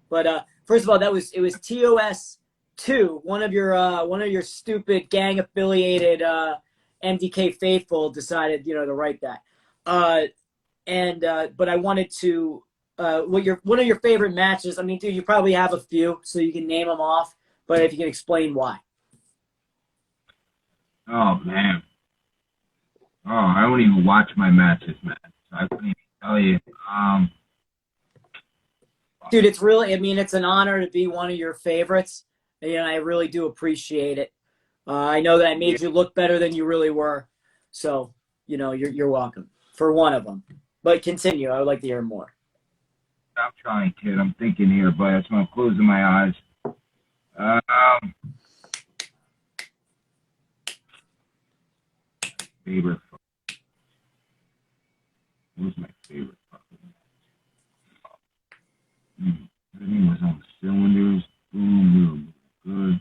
S2: But first of all, it was TOS 2, one of your stupid gang affiliated MDK faithful decided to write that. But I wanted to one of your favorite matches. I mean, dude, you probably have a few, so you can name them off. But if you can explain why.
S1: Oh, man. Oh, I don't even watch my matches, man. So I couldn't even tell you.
S2: Dude, it's an honor to be one of your favorites. And I really do appreciate it. I know that I made you look better than you really were. So, you're welcome for one of them. But continue. I would like to hear more.
S1: I'm trying, kid. I'm thinking here, but I'm closing my eyes. Favorite. What was my favorite fucking match? Everything was on cylinders. Boom, good.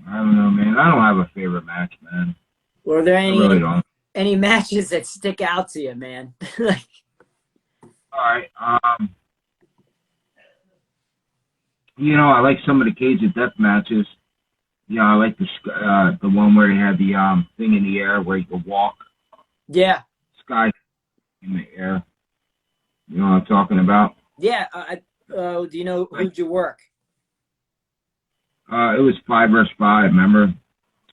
S1: I don't know, man. I don't have a favorite match, man.
S2: Were there
S1: I really don't.
S2: any matches that stick out to you, man?
S1: All right. I like some of the cage of death matches. I like the one where they had the thing in the air where you could walk.
S2: Yeah.
S1: Sky in the air. You know what I'm talking about?
S2: Yeah. Do you know who'd you work?
S1: It was 5 versus 5, remember?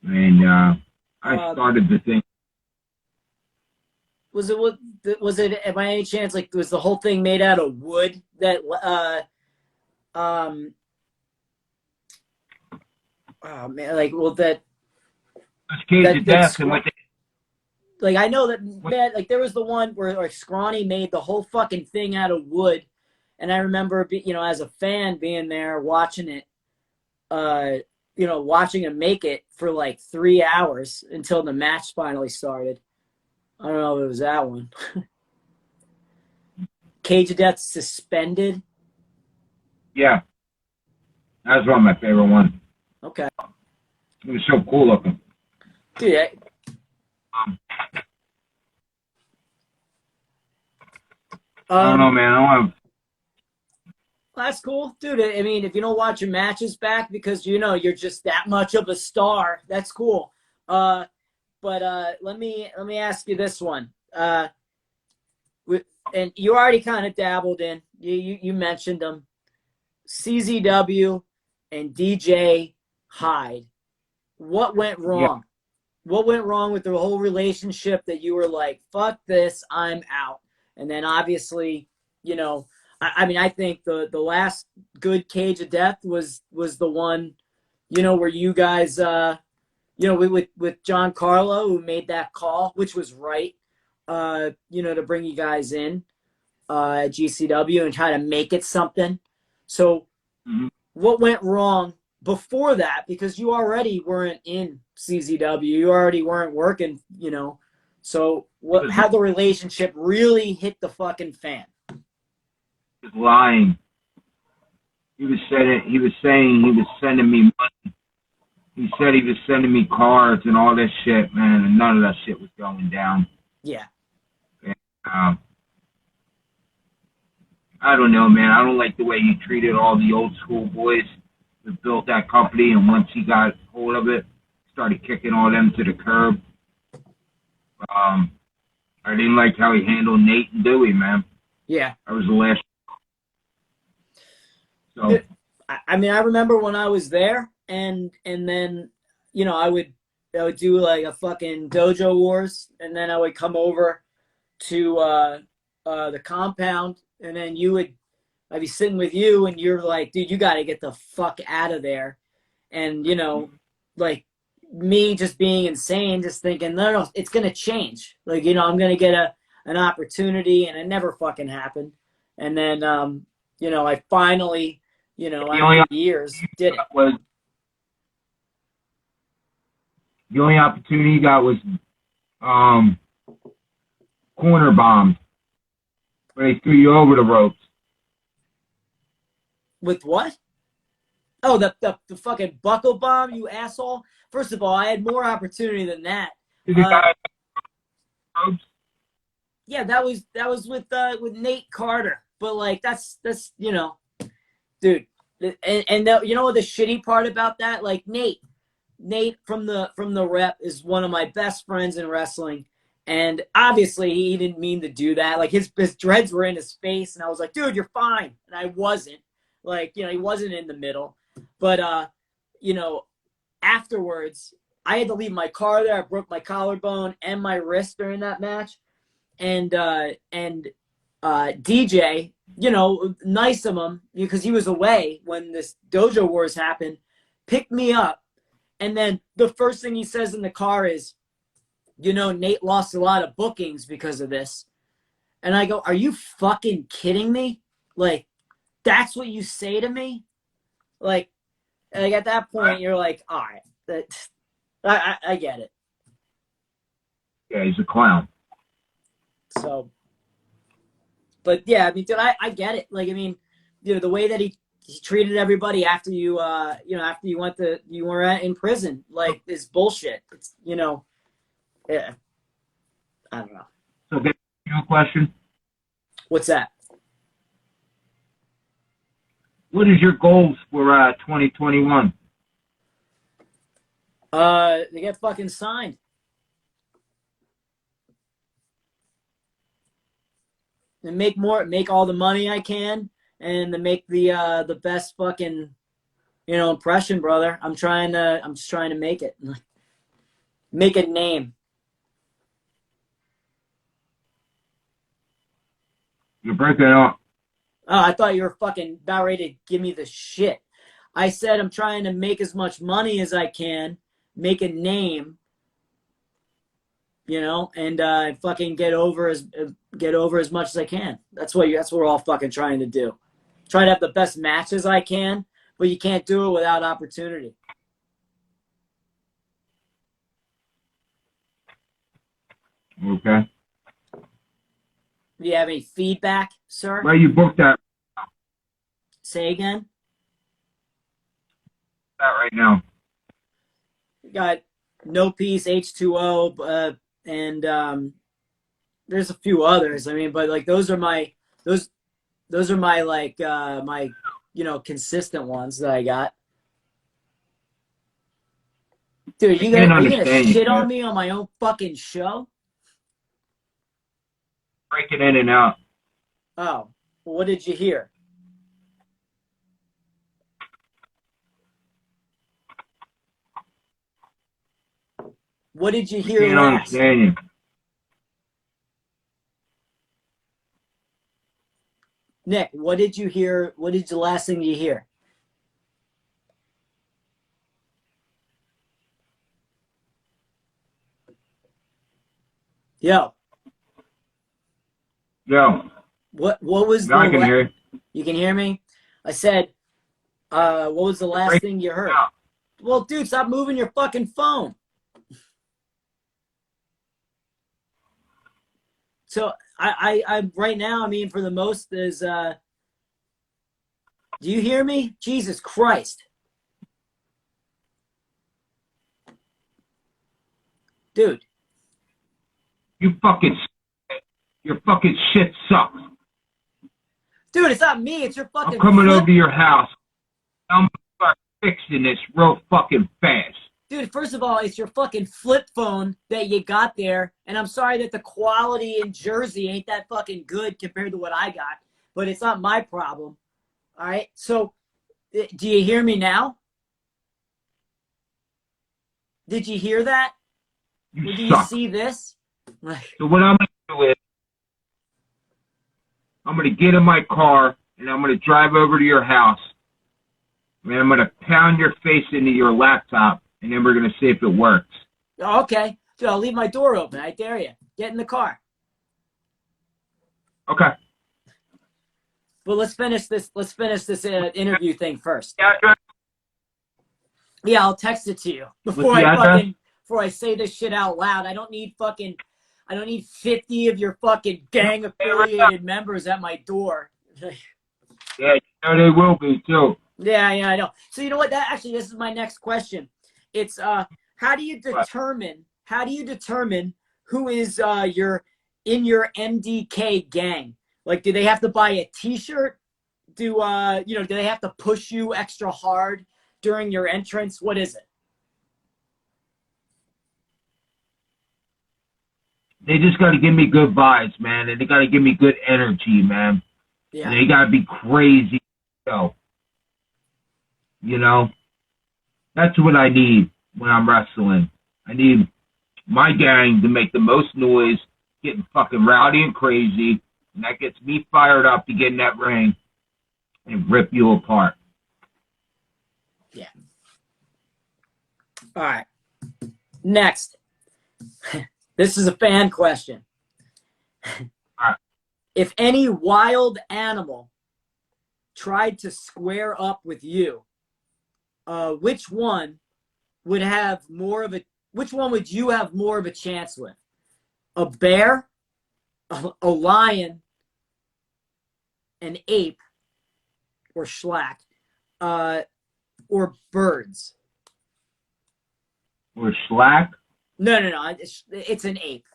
S1: And I started the thing.
S2: Was it by any chance was the whole thing made out of wood that oh man, that
S1: Cage of Death and what they,
S2: I know that, man, there was the one where Scrawny made the whole fucking thing out of wood, and I remember as a fan being there watching it, watching him make it for 3 hours until the match finally started. I don't know if it was that one. Cage of Death suspended.
S1: Yeah, that was one of my favorite ones.
S2: Okay.
S1: It was so cool looking.
S2: Dude,
S1: I don't know, man. I don't have.
S2: that's cool, dude. I mean, if you don't watch your matches back because you know you're just that much of a star, that's cool. But let me ask you this one. And you already kind of dabbled in. You mentioned them, CZW and DJ Hyde. What went wrong? Yeah. What went wrong with the whole relationship that you were like, fuck this, I'm out? And then obviously, you know, I mean, I think the last good Cage of Death was the one, you know, where you guys, you know, with John Carlo, who made that call, which was right, you know, to bring you guys in at GCW and try to make it something. So what went wrong before that? Because you already weren't in CZW. You already weren't working, you know. So how the relationship really hit the fucking fan?
S1: He was lying. He was saying he was sending me money. He said he was sending me cards and all this shit, man, and none of that shit was going down.
S2: Yeah.
S1: And, I don't know, man. I don't like the way he treated all the old school boys that built that company, and once he got hold of it, started kicking all them to the curb. I didn't like how he handled Nate and Dewey, man. Yeah. That was the last. So.
S2: I mean, I remember when I was there, and then, you know, I would do like a fucking Dojo Wars, and then I would come over to the compound, and then I'd be sitting with you, and you're like, dude, you got to get the fuck out of there. And, you know, like me just being insane, just thinking, no, it's going to change. Like, you know, I'm going to get an opportunity, and it never fucking happened. And then, you know, I finally, you know, after years, did it.
S1: The only opportunity you got was corner bombed, where they threw you over the ropes.
S2: With what? Oh, the fucking buckle bomb, you asshole! First of all, I had more opportunity than that. Yeah, that was with Nate Carter, but like that's you know, dude, and you know what the shitty part about that? Like Nate from the Rep is one of my best friends in wrestling. And obviously he didn't mean to do that. Like his dreads were in his face, and I was like, dude, you're fine. And I wasn't. Like, you know, he wasn't in the middle. But you know, afterwards I had to leave my car there. I broke my collarbone and my wrist during that match. And DJ, you know, nice of him because he was away when this Dojo Wars happened, picked me up. And then the first thing he says in the car is, you know, Nate lost a lot of bookings because of this. And I go, are you fucking kidding me? Like, that's what you say to me? Like at that point, you're like, all right, I get it.
S1: Yeah, he's a clown.
S2: So, but yeah, I mean, dude, I get it. Like, I mean, you know, the way that he treated everybody after you, you know, after you were in prison, like, is bullshit. It's, you know, yeah, I don't know.
S1: So, get you a question.
S2: What's that?
S1: What is your goals for 2021?
S2: They get fucking signed. And make all the money I can, and to make the best fucking, you know, impression, brother. I'm just trying to make it. Make a name.
S1: You're breaking up.
S2: Oh, I thought you were fucking about ready to give me the shit. I said I'm trying to make as much money as I can, make a name, you know, and fucking get over as much as I can. That's what we're all fucking trying to do. Try to have the best matches I can, but you can't do it without opportunity.
S1: Okay.
S2: Do you have any feedback, sir?
S1: Where you booked that
S2: Say again.
S1: right now?
S2: We got No Peace, H2O, and there's a few others. I mean, but like those are my like my consistent ones that I got. Dude, you gonna shit on me on my own fucking show?
S1: Breaking in and out.
S2: Oh, well, what did you hear? What did you hear
S1: Can't
S2: last?
S1: understand you.
S2: Nick, what did you hear? What did the last thing you hear? Yo. What was
S1: the? I can hear you.
S2: You can hear me? I said, what was the last thing you heard? Well, dude, stop moving your fucking phone. So I right now, I mean, for the most is, do you hear me? Jesus Christ. Dude.
S1: Your fucking shit sucks.
S2: Dude, it's not me. It's your fucking
S1: I'm coming over to your house. I'm gonna start fixing this real fucking fast.
S2: Dude, first of all, it's your fucking flip phone that you got there. And I'm sorry that the quality in Jersey ain't that fucking good compared to what I got. But it's not my problem. All right? So, do you hear me now? Did you hear that? Do you see this?
S1: So what I'm going to do is, I'm going to get in my car, and I'm going to drive over to your house. And I'm going to pound your face into your laptop, and then we're going to see if it works.
S2: Okay. Dude, I'll leave my door open. I dare you. Get in the car.
S1: Okay.
S2: Well, let's finish this interview thing first.
S1: Yeah,
S2: yeah, I'll text it to you before I say this shit out loud. I don't need 50 of your fucking gang affiliated members at my door.
S1: Yeah, they will be too.
S2: Yeah, I know. So you know what? This is my next question. It's how do you determine who is in your MDK gang? Like, do they have to buy a T-shirt? Do they have to push you extra hard during your entrance? What is it?
S1: They just got to give me good vibes, man, and they got to give me good energy, man. Yeah. And they got to be crazy, you know. That's what I need when I'm wrestling. I need my gang to make the most noise, getting fucking rowdy and crazy, and that gets me fired up to get in that ring and rip you apart.
S2: Yeah. All right. Next. This is a fan question.
S1: Right.
S2: If any wild animal tried to square up with you, which one would you have more of a chance with? A bear, a lion, an ape, or schlack, or birds?
S1: Or schlack?
S2: No. It's an ape.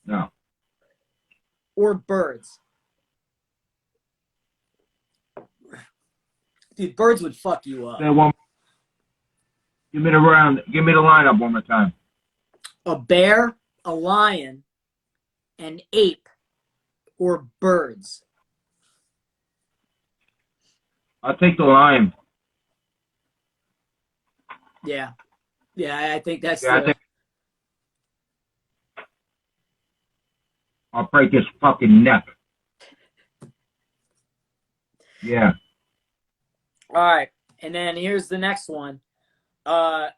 S1: No.
S2: Or birds. Dude, birds would fuck you up.
S1: Give me the lineup one more time.
S2: A bear, a lion, an ape, or birds.
S1: I'll take the lion.
S2: Yeah. Yeah, I think that's
S1: I'll break his fucking neck. Yeah.
S2: All right. And then here's the next one. And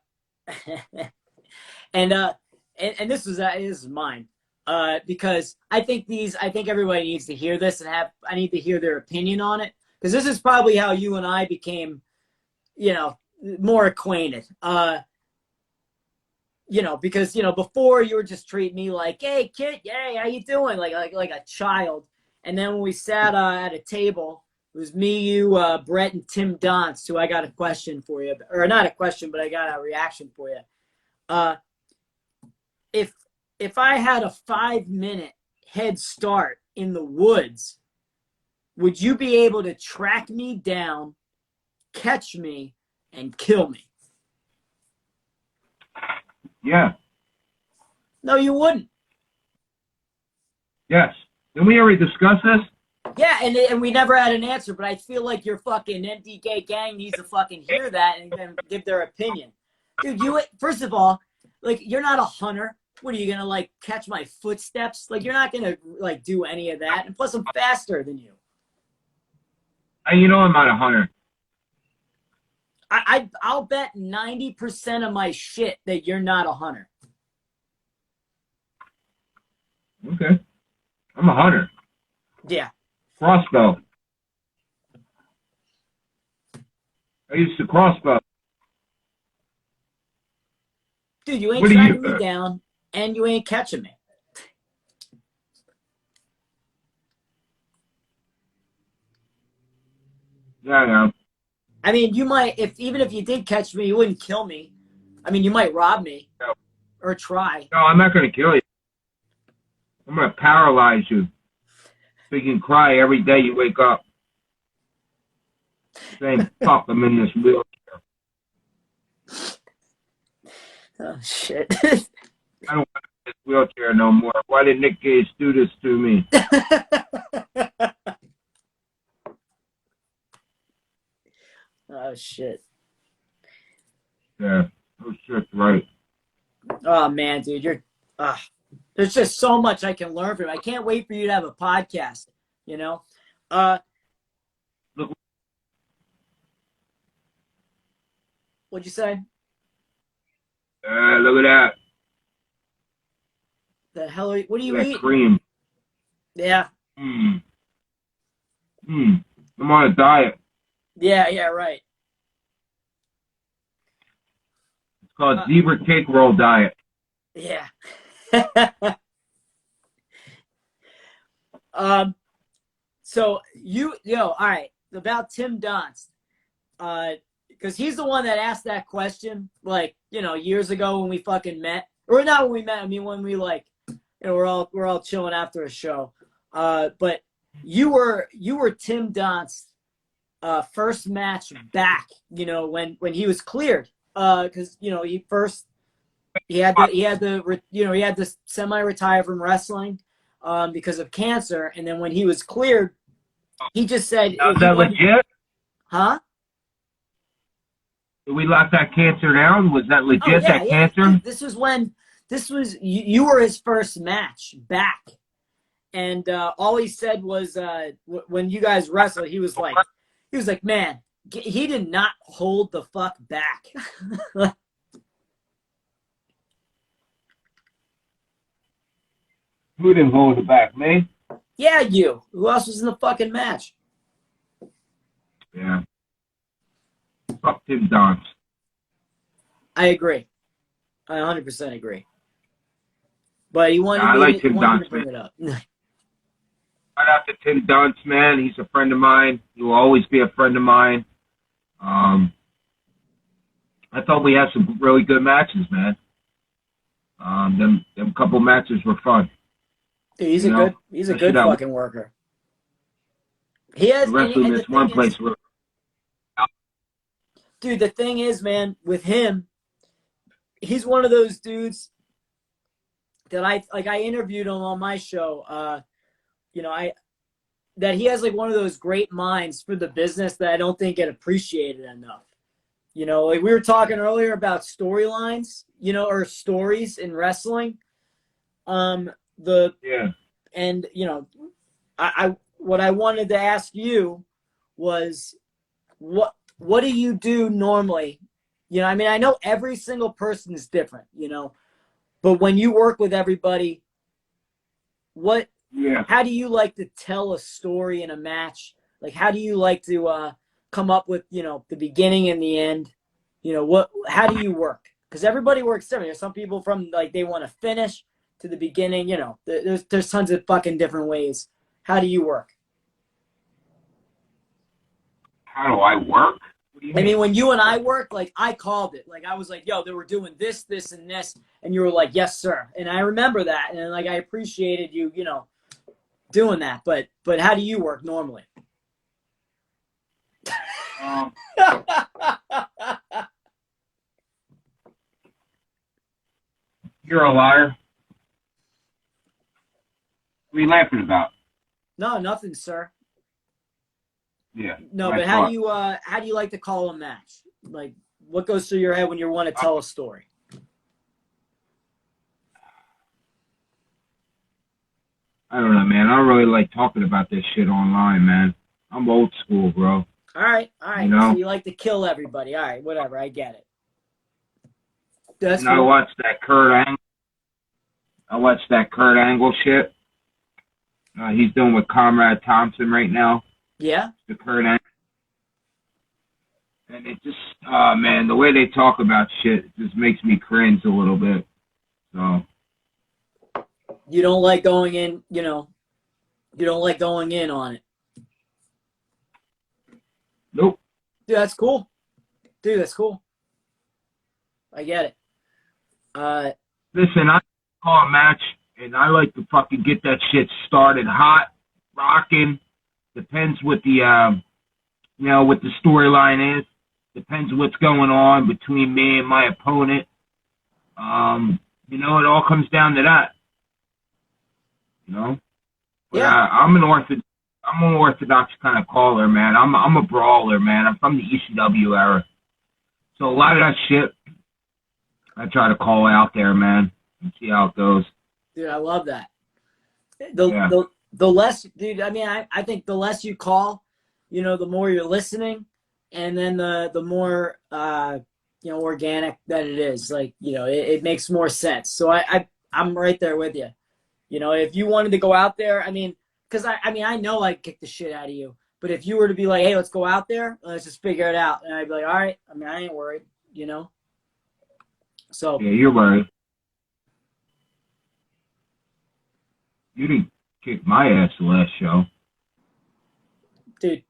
S2: this is mine. Because I think everybody needs to hear this, and I need to hear their opinion on it. Because this is probably how you and I became, more acquainted. you know, because, you know, before you were just treating me like, hey, kid, hey, how you doing? Like a child. And then when we sat at a table, it was me, you, Brett, and Tim Donst, who I got a question for you. Or not a question, but I got a reaction for you. If I had a 5-minute head start in the woods, would you be able to track me down, catch me, and kill me?
S1: Yeah.
S2: No, you wouldn't.
S1: Yes. Didn't we already discuss this?
S2: Yeah, and we never had an answer, but I feel like your fucking MDK gang needs to fucking hear that and give their opinion. Dude, first of all, like, you're not a hunter. What, are you gonna, like, catch my footsteps? Like, you're not gonna, like, do any of that. And plus, I'm faster than you.
S1: You know I'm not a hunter.
S2: I'll bet 90% of my shit that you're not a hunter.
S1: Okay. I'm a hunter.
S2: Yeah.
S1: Crossbow. I used to crossbow.
S2: Dude, you ain't tracking me down, and you ain't catching me.
S1: Yeah, I know.
S2: I mean, you might, even if you did catch me, you wouldn't kill me. I mean, you might rob me.
S1: No.
S2: Or try.
S1: No, I'm not going to kill you. I'm going to paralyze you. So you can cry every day you wake up. Saying, fuck, I'm in this wheelchair.
S2: Oh, shit.
S1: I don't want this wheelchair no more. Why did Nick Gage do this to me?
S2: Oh, shit.
S1: Yeah. Oh, shit, right.
S2: Oh, man, dude, there's just so much I can learn from you. I can't wait for you to have a podcast, you know?
S1: Look.
S2: What'd you say?
S1: Look at that.
S2: The hell what are you
S1: that
S2: eating?
S1: Cream.
S2: Yeah.
S1: I'm on a diet.
S2: Yeah, right.
S1: It's called zebra cake roll diet.
S2: Yeah. So all right, about Tim Donst, because he's the one that asked that question, like, you know, years ago when we fucking met, or not when we met. I mean, when we, like, you know, we're all chilling after a show. But you were Tim Donst's first match back, you know, when he was cleared, because, you know, he had to semi-retire from wrestling because of cancer, and then when he was cleared, he just said,
S1: Is that legit?
S2: Huh?
S1: Did we lock that cancer down? Was that legit, that cancer?
S2: This was you were his first match back, and all he said was when you guys wrestled, he was like, man, he did not hold the fuck back.
S1: Who didn't hold it back, me?
S2: Yeah, you. Who else was in the fucking match?
S1: Yeah. Fuck Tim Donst.
S2: I agree. I 100% agree. But he wanted,
S1: Tim Donst,
S2: to bring it up.
S1: Right after Tim Donst, man. He's a friend of mine. He will always be a friend of mine. I thought we had some really good matches, man. Them couple matches were fun.
S2: Dude, he's a good fucking worker. He has
S1: wrestling this one place where.
S2: Dude, the thing is, man, with him, he's one of those dudes that I interviewed him on my show. You know, that he has, like, one of those great minds for the business that I don't think get appreciated enough. You know, like we were talking earlier about storylines, you know, or stories in wrestling. And, you know, what I wanted to ask you was, what do you do normally? You know, I mean, I know every single person is different, you know, but when you work with everybody, how do you like to tell a story in a match? Like, how do you like to come up with, you know, the beginning and the end? You know, how do you work? because everybody works different. There's some people from like they want to finish to the beginning. You know, there's tons of fucking different ways. How do you work?
S1: How do I work? What do you mean?
S2: I mean, when you and I worked, like I called it. Like I was like, "Yo, they were doing this, this, and this," and you were like, "Yes, sir." And I remember that, and like I appreciated you, you know, doing that. But how do you work normally?
S1: You're a liar. What are you laughing about?
S2: No, nothing, sir.
S1: Yeah.
S2: No, but how do you like to call a match? Like, what goes through your head when you want to tell a story?
S1: I don't know, man. I don't really like talking about this shit online, man. I'm old school, bro.
S2: All right.
S1: You know?
S2: So you like to kill everybody. All right, whatever. I get it. That's
S1: and cool. I watched that Kurt Angle shit. He's doing with Comrade Thompson right now.
S2: Yeah.
S1: The Kurt Angle. And it just, man, the way they talk about shit just makes me cringe a little bit. So.
S2: You don't like going in, you know, you don't like going in on it.
S1: Nope.
S2: Dude, that's cool. I get it.
S1: Listen, I call a match, and I like to fucking get that shit started hot, rocking. Depends what the, you know, what the storyline is. Depends what's going on between me and my opponent. You know, it all comes down to that. You know? But,
S2: yeah.
S1: I'm an orthodox kind of caller, man. I'm a brawler, man. I'm from the ECW era. So a lot of that shit, I try to call out there, man, and see how it goes.
S2: Dude, I love that. The less, dude, I mean, I think the less you call, you know, the more you're listening, and then the more, you know, organic that it is. Like, you know, it makes more sense. So I'm right there with you. You know, if you wanted to go out there, I mean, because I know I'd kick the shit out of you. But if you were to be like, hey, let's go out there, let's just figure it out. And I'd be like, all right. I mean, I ain't worried, you know? So.
S1: Yeah, you're worried. You didn't kick my ass the last show.
S2: Dude.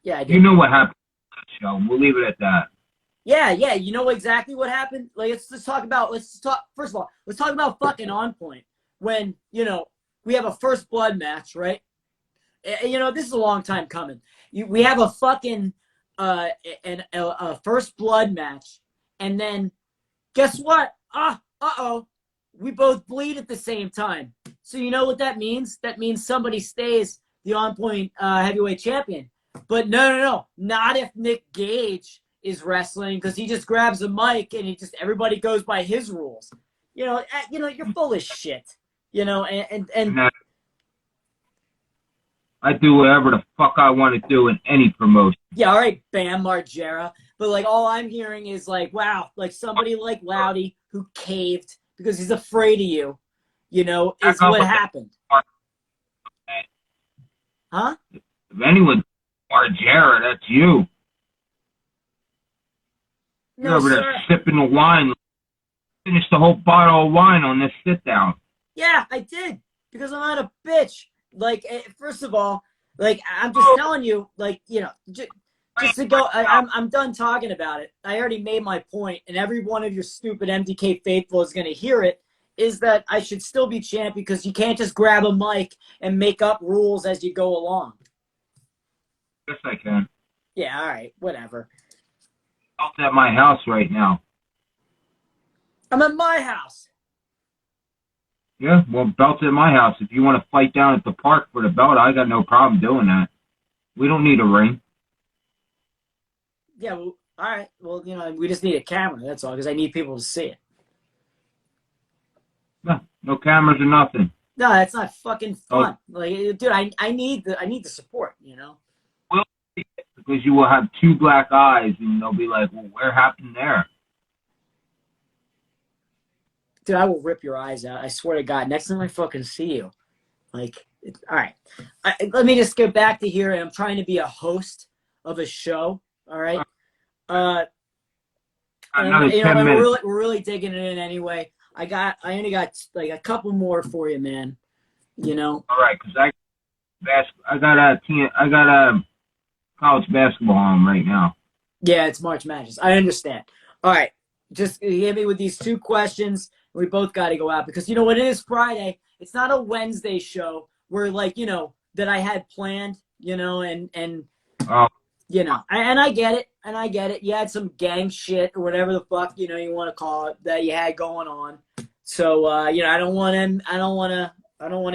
S2: Yeah, I did.
S1: You know what happened last show. We'll leave it at that.
S2: Yeah. You know exactly what happened? Like, let's talk, first of all, let's talk about fucking On Point. When, you know, we have a first blood match, right? You know, this is a long time coming. We have a fucking a first blood match, and then guess what? We both bleed at the same time. So you know what that means? That means somebody stays the On Point heavyweight champion. But no, not if Nick Gage is wrestling, because he just grabs a mic and everybody goes by his rules. You know, you're full of shit. You know, and
S1: I do whatever the fuck I want to do in any promotion.
S2: Yeah, all right, Bam Margera. But, like, all I'm hearing is, like, wow, like, somebody like Loudy who caved because he's afraid of you, you know, is what happened. Huh?
S1: If anyone, Margera, that's you.
S2: No,
S1: You're over there sipping the wine. Finish the whole bottle of wine on this sit-down.
S2: Yeah, I did, because I'm not a bitch. Like, first of all, like, I'm just telling you, like, you know, just to go, I'm done talking about it. I already made my point, and every one of your stupid MDK faithful is going to hear it, is that I should still be champ because you can't just grab a mic and make up rules as you go along.
S1: Yes, I can.
S2: Yeah, all right, whatever.
S1: I'm at my house right now.
S2: I'm at my house.
S1: Yeah, well, belt's at my house. If you want to fight down at the park for the belt, I got no problem doing that. We don't need a ring.
S2: Yeah, well, all right. Well, you know, we just need a camera. That's all, because I need people to see it.
S1: No cameras or nothing.
S2: No, that's not fucking fun. Like, dude, I need the support. You know.
S1: Well, because you will have two black eyes, and they'll be like, "Well, where happened there?"
S2: Dude, I will rip your eyes out. I swear to God. Next time I fucking see you, like, all right. Let me just get back to here. And I'm trying to be a host of a show. All right.
S1: I Another
S2: you
S1: 10
S2: know,
S1: minutes.
S2: we're really digging it in anyway. I only got like a couple more for you, man. You know.
S1: All right, because I got a college basketball on right now.
S2: Yeah, it's March Madness. I understand. All right, just hit me with these two questions. We both got to go out because you know when it is Friday, it's not a Wednesday show where like you know that I had planned. You know, and
S1: Oh,
S2: you know, and I get it, and I get it. You had some gang shit or whatever the fuck you know you want to call it that you had going on. So you know, I don't want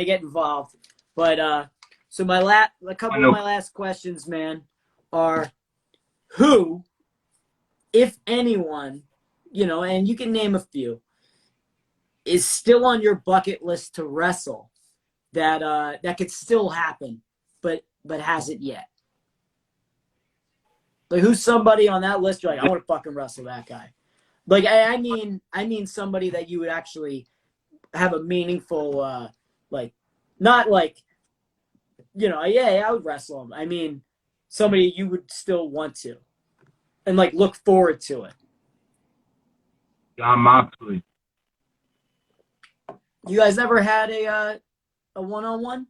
S2: to get involved. But so a couple of my last questions, man, are who, if anyone, you know, and you can name a few, is still on your bucket list to wrestle that could still happen, but hasn't yet. Like who's somebody on that list you're like, I want to fucking wrestle that guy. Like I mean somebody that you would actually have a meaningful like not like you know, yeah, I would wrestle him. I mean somebody you would still want to and like look forward to it.
S1: John Moxley.
S2: You guys ever had a one-on-one?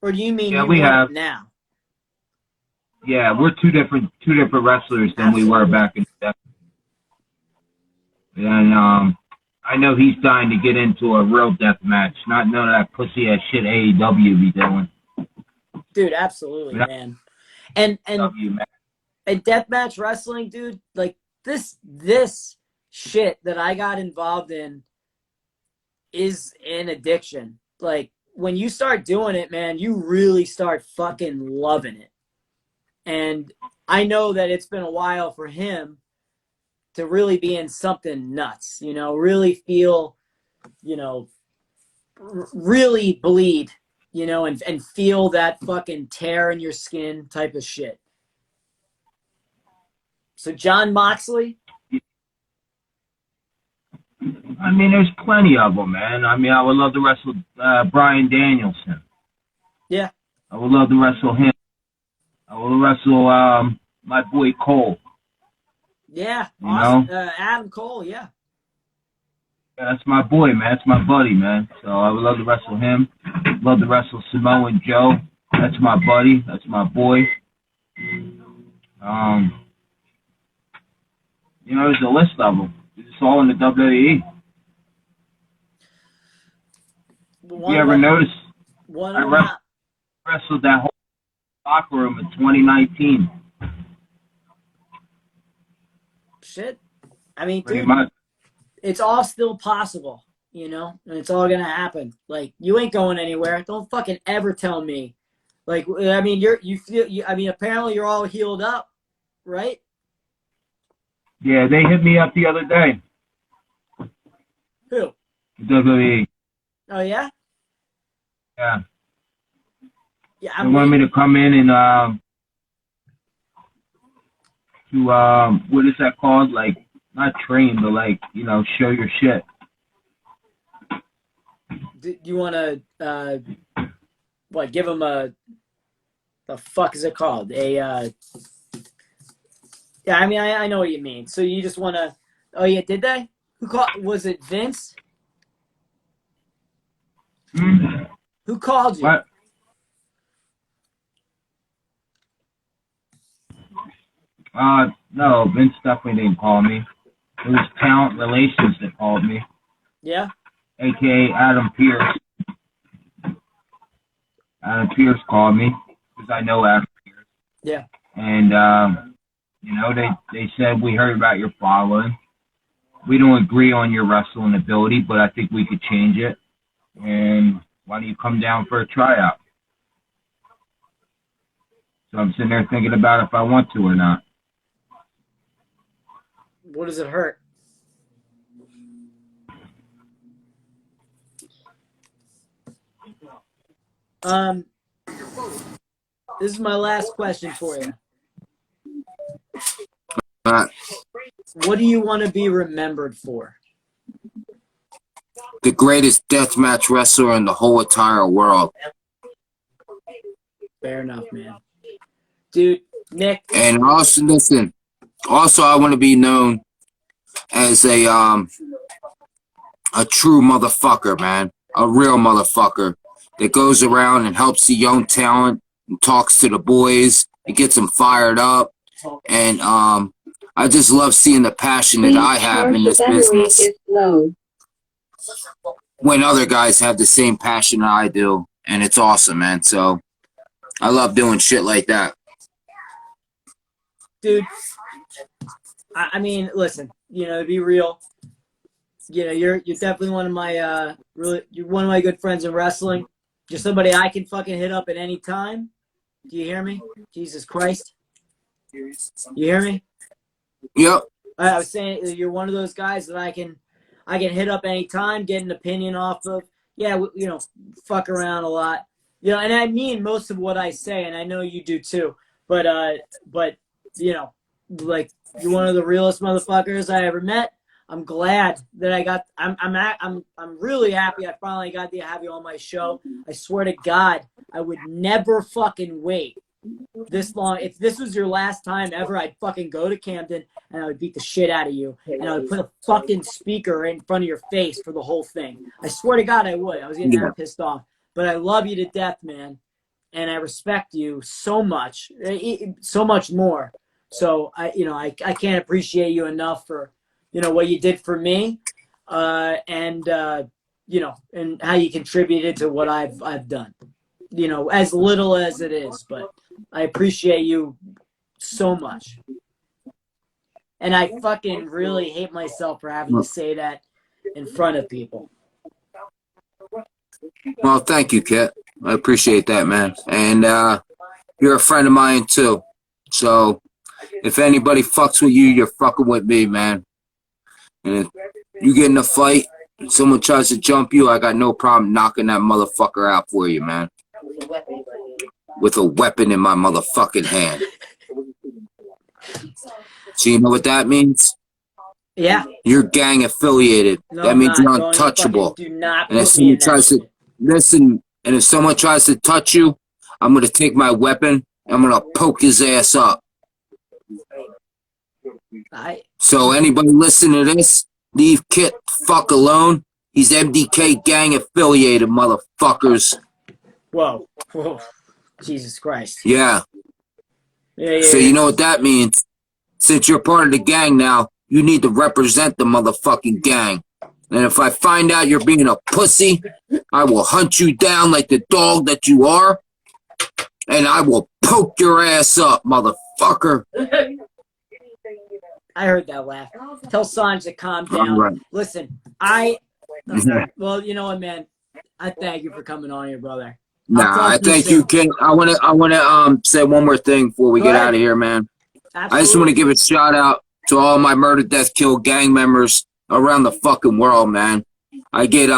S2: Or do you mean
S1: Yeah,
S2: you
S1: we
S2: want
S1: have.
S2: it now?
S1: Yeah, we're two different wrestlers than
S2: Absolutely.
S1: we were back in the day. And I know he's dying to get into a real death match, not none of that pussy ass shit AEW be doing.
S2: Dude, absolutely, man. And deathmatch wrestling, dude, like this shit that I got involved in is an addiction. Like when you start doing it, man, you really start fucking loving it. And I know that it's been a while for him to really be in something nuts, you know, really feel, you know, really bleed, you know, and feel that fucking tear in your skin type of shit. So John Moxley?
S1: I mean, there's plenty of them, man. I mean, I would love to wrestle Bryan Danielson.
S2: Yeah.
S1: I would love to wrestle him. I will wrestle my boy Cole.
S2: Yeah,
S1: you
S2: awesome.
S1: know?
S2: Adam Cole, yeah.
S1: Yeah, that's my boy, man. That's my buddy, man. So I would love to wrestle him. Love to wrestle Samoa Joe. That's my buddy. That's my boy. You know, there's a list of them. It's all in the WWE. You ever notice? I wrestled that whole locker room in 2019.
S2: Shit. I mean,
S1: Pretty
S2: dude,
S1: much.
S2: It's all still possible, you know, and it's all gonna happen. Like, you ain't going anywhere. Don't fucking ever tell me. Like, I mean, apparently you're all healed up, right?
S1: Yeah, they hit me up the other day.
S2: Who?
S1: WWE.
S2: Oh yeah.
S1: Yeah.
S2: Yeah.
S1: They want me to come in and what is that called? Like, not train, but like, you know, show your shit.
S2: Do you want to what? Give them the fuck is it called? Yeah, I mean, I know what you mean. So you just want to? Oh yeah, did they? Who called? Was it Vince?
S1: Hmm?
S2: Who called you?
S1: What? No, Vince definitely didn't call me. It was Talent Relations that called me.
S2: Yeah.
S1: AKA Adam Pierce. Adam Pierce called me because I know Adam Pierce.
S2: Yeah.
S1: And you know, they said, we heard about your following. We don't agree on your wrestling ability, but I think we could change it. And why don't you come down for a tryout? So I'm sitting there thinking about if I want to or not.
S2: What does it hurt? This is my last question for you. What do you want to be remembered for?
S3: The greatest deathmatch wrestler in the whole entire world.
S2: Fair enough, man. Dude, Nick.
S3: And also, listen, also I want to be known as a true motherfucker, man. A real motherfucker that goes around and helps the young talent and talks to the boys and gets them fired up. And I just love seeing the passion that I have in this business when other guys have the same passion that I do. And it's awesome, man. So I love doing shit like that.
S2: Dude, I mean, listen, you know, to be real, you know, you're definitely one of my you're one of my good friends in wrestling. You're somebody I can fucking hit up at any time. Do you hear me? Jesus Christ. You hear me?
S3: Yep.
S2: I was saying you're one of those guys that I can hit up any time, get an opinion off of. Yeah, you know, fuck around a lot. You know, and I mean most of what I say, and I know you do too. But you know, like, you're one of the realest motherfuckers I ever met. I'm glad that I got. I'm really happy I finally got to have you on my show. I swear to God, I would never fucking wait this long. If this was your last time ever, I'd fucking go to Camden and I would beat the shit out of you, and I would put a fucking speaker in front of your face for the whole thing. I swear to God, I would. I was getting that pissed off, but I love you to death, man, and I respect you so much more. So I can't appreciate you enough for, you know, what you did for me, and you know, and how you contributed to what I've done. You know, as little as it is, but I appreciate you so much. And I fucking really hate myself for having to say that in front of people.
S3: Well, thank you, Kit. I appreciate that, man. And you're a friend of mine too. So if anybody fucks with you, you're fucking with me, man. And if you get in a fight and someone tries to jump you, I got no problem knocking that motherfucker out for you, man. With a weapon in my motherfucking hand. So you know what that means?
S2: Yeah.
S3: You're gang affiliated.
S2: No,
S3: that means you're
S2: Don't
S3: untouchable.
S2: do not
S3: and if
S2: put me in
S3: someone tries
S2: that
S3: to listen, and if someone tries to touch you, I'm gonna take my weapon and I'm gonna poke his ass up. So anybody listening to this, leave Kit fuck alone. He's MDK Gang affiliated, motherfuckers.
S2: Whoa. Jesus Christ.
S3: Yeah. So you know what that means? Since you're part of the gang now, you need to represent the motherfucking gang. And if I find out you're being a pussy, I will hunt you down like the dog that you are, and I will poke your ass up, motherfucker.
S2: I heard that laugh. Tell Sanj to calm down. Right. Listen, well, you know what, man? I thank you for coming on here, brother.
S3: Nah, I thank you, King. I wanna say one more thing before we get out of here, man. Absolutely. I just want to give a shout out to all my murder, death, kill gang members around the fucking world, man. I get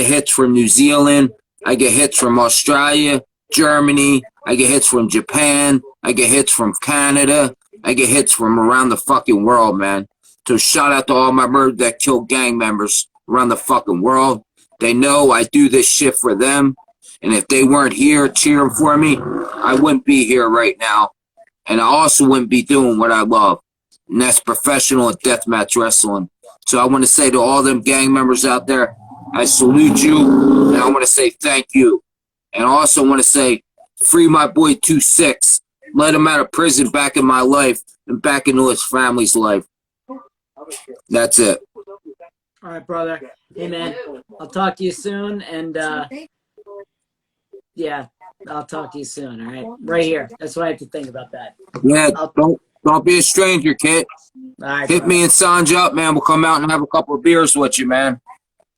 S3: hits from New Zealand. I get hits from Australia, Germany. I get hits from Japan. I get hits from Canada. I get hits from around the fucking world, man. So shout out to all my murder, death, kill gang members around the fucking world. They know I do this shit for them. And if they weren't here cheering for me, I wouldn't be here right now. And I also wouldn't be doing what I love. And that's professional and deathmatch wrestling. So I want to say to all them gang members out there, I salute you. And I want to say thank you. And I also want to say, free my boy 2-6. Let him out of prison back in my life and back into his family's life. That's it.
S2: All right, brother. Hey, man. I'll talk to you soon. And, yeah, I'll talk to you soon, all right? Right here. That's what I have to think about that.
S3: Yeah, don't be a stranger, kid.
S2: All right,
S3: hit me and Sanj up, man. We'll come out and have a couple of beers with you, man.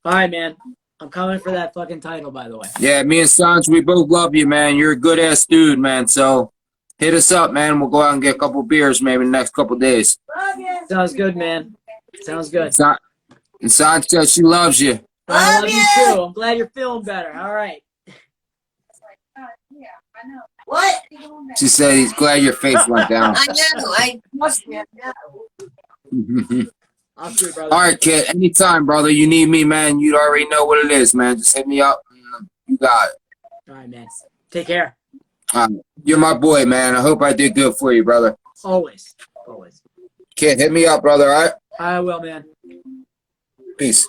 S2: All right, man. I'm coming for that fucking title, by the way.
S3: Yeah, me and Sanj, we both love you, man. You're a good-ass dude, man. So hit us up, man. We'll go out and get a couple of beers maybe in the next couple of days.
S2: Sounds good, man. Sounds good.
S3: And Sanj says she loves you.
S2: I love you, too. I'm glad you're feeling better. All right.
S4: What?
S3: She said he's glad your face went down.
S4: I know. I must be.
S3: All right, kid. Anytime, brother. You need me, man. You already know what it is, man. Just hit me up. You got it.
S2: All right, man. Take care.
S3: You're my boy, man. I hope I did good for you, brother.
S2: Always. Always.
S3: Kid, hit me up, brother, all right?
S2: I will, man.
S3: Peace.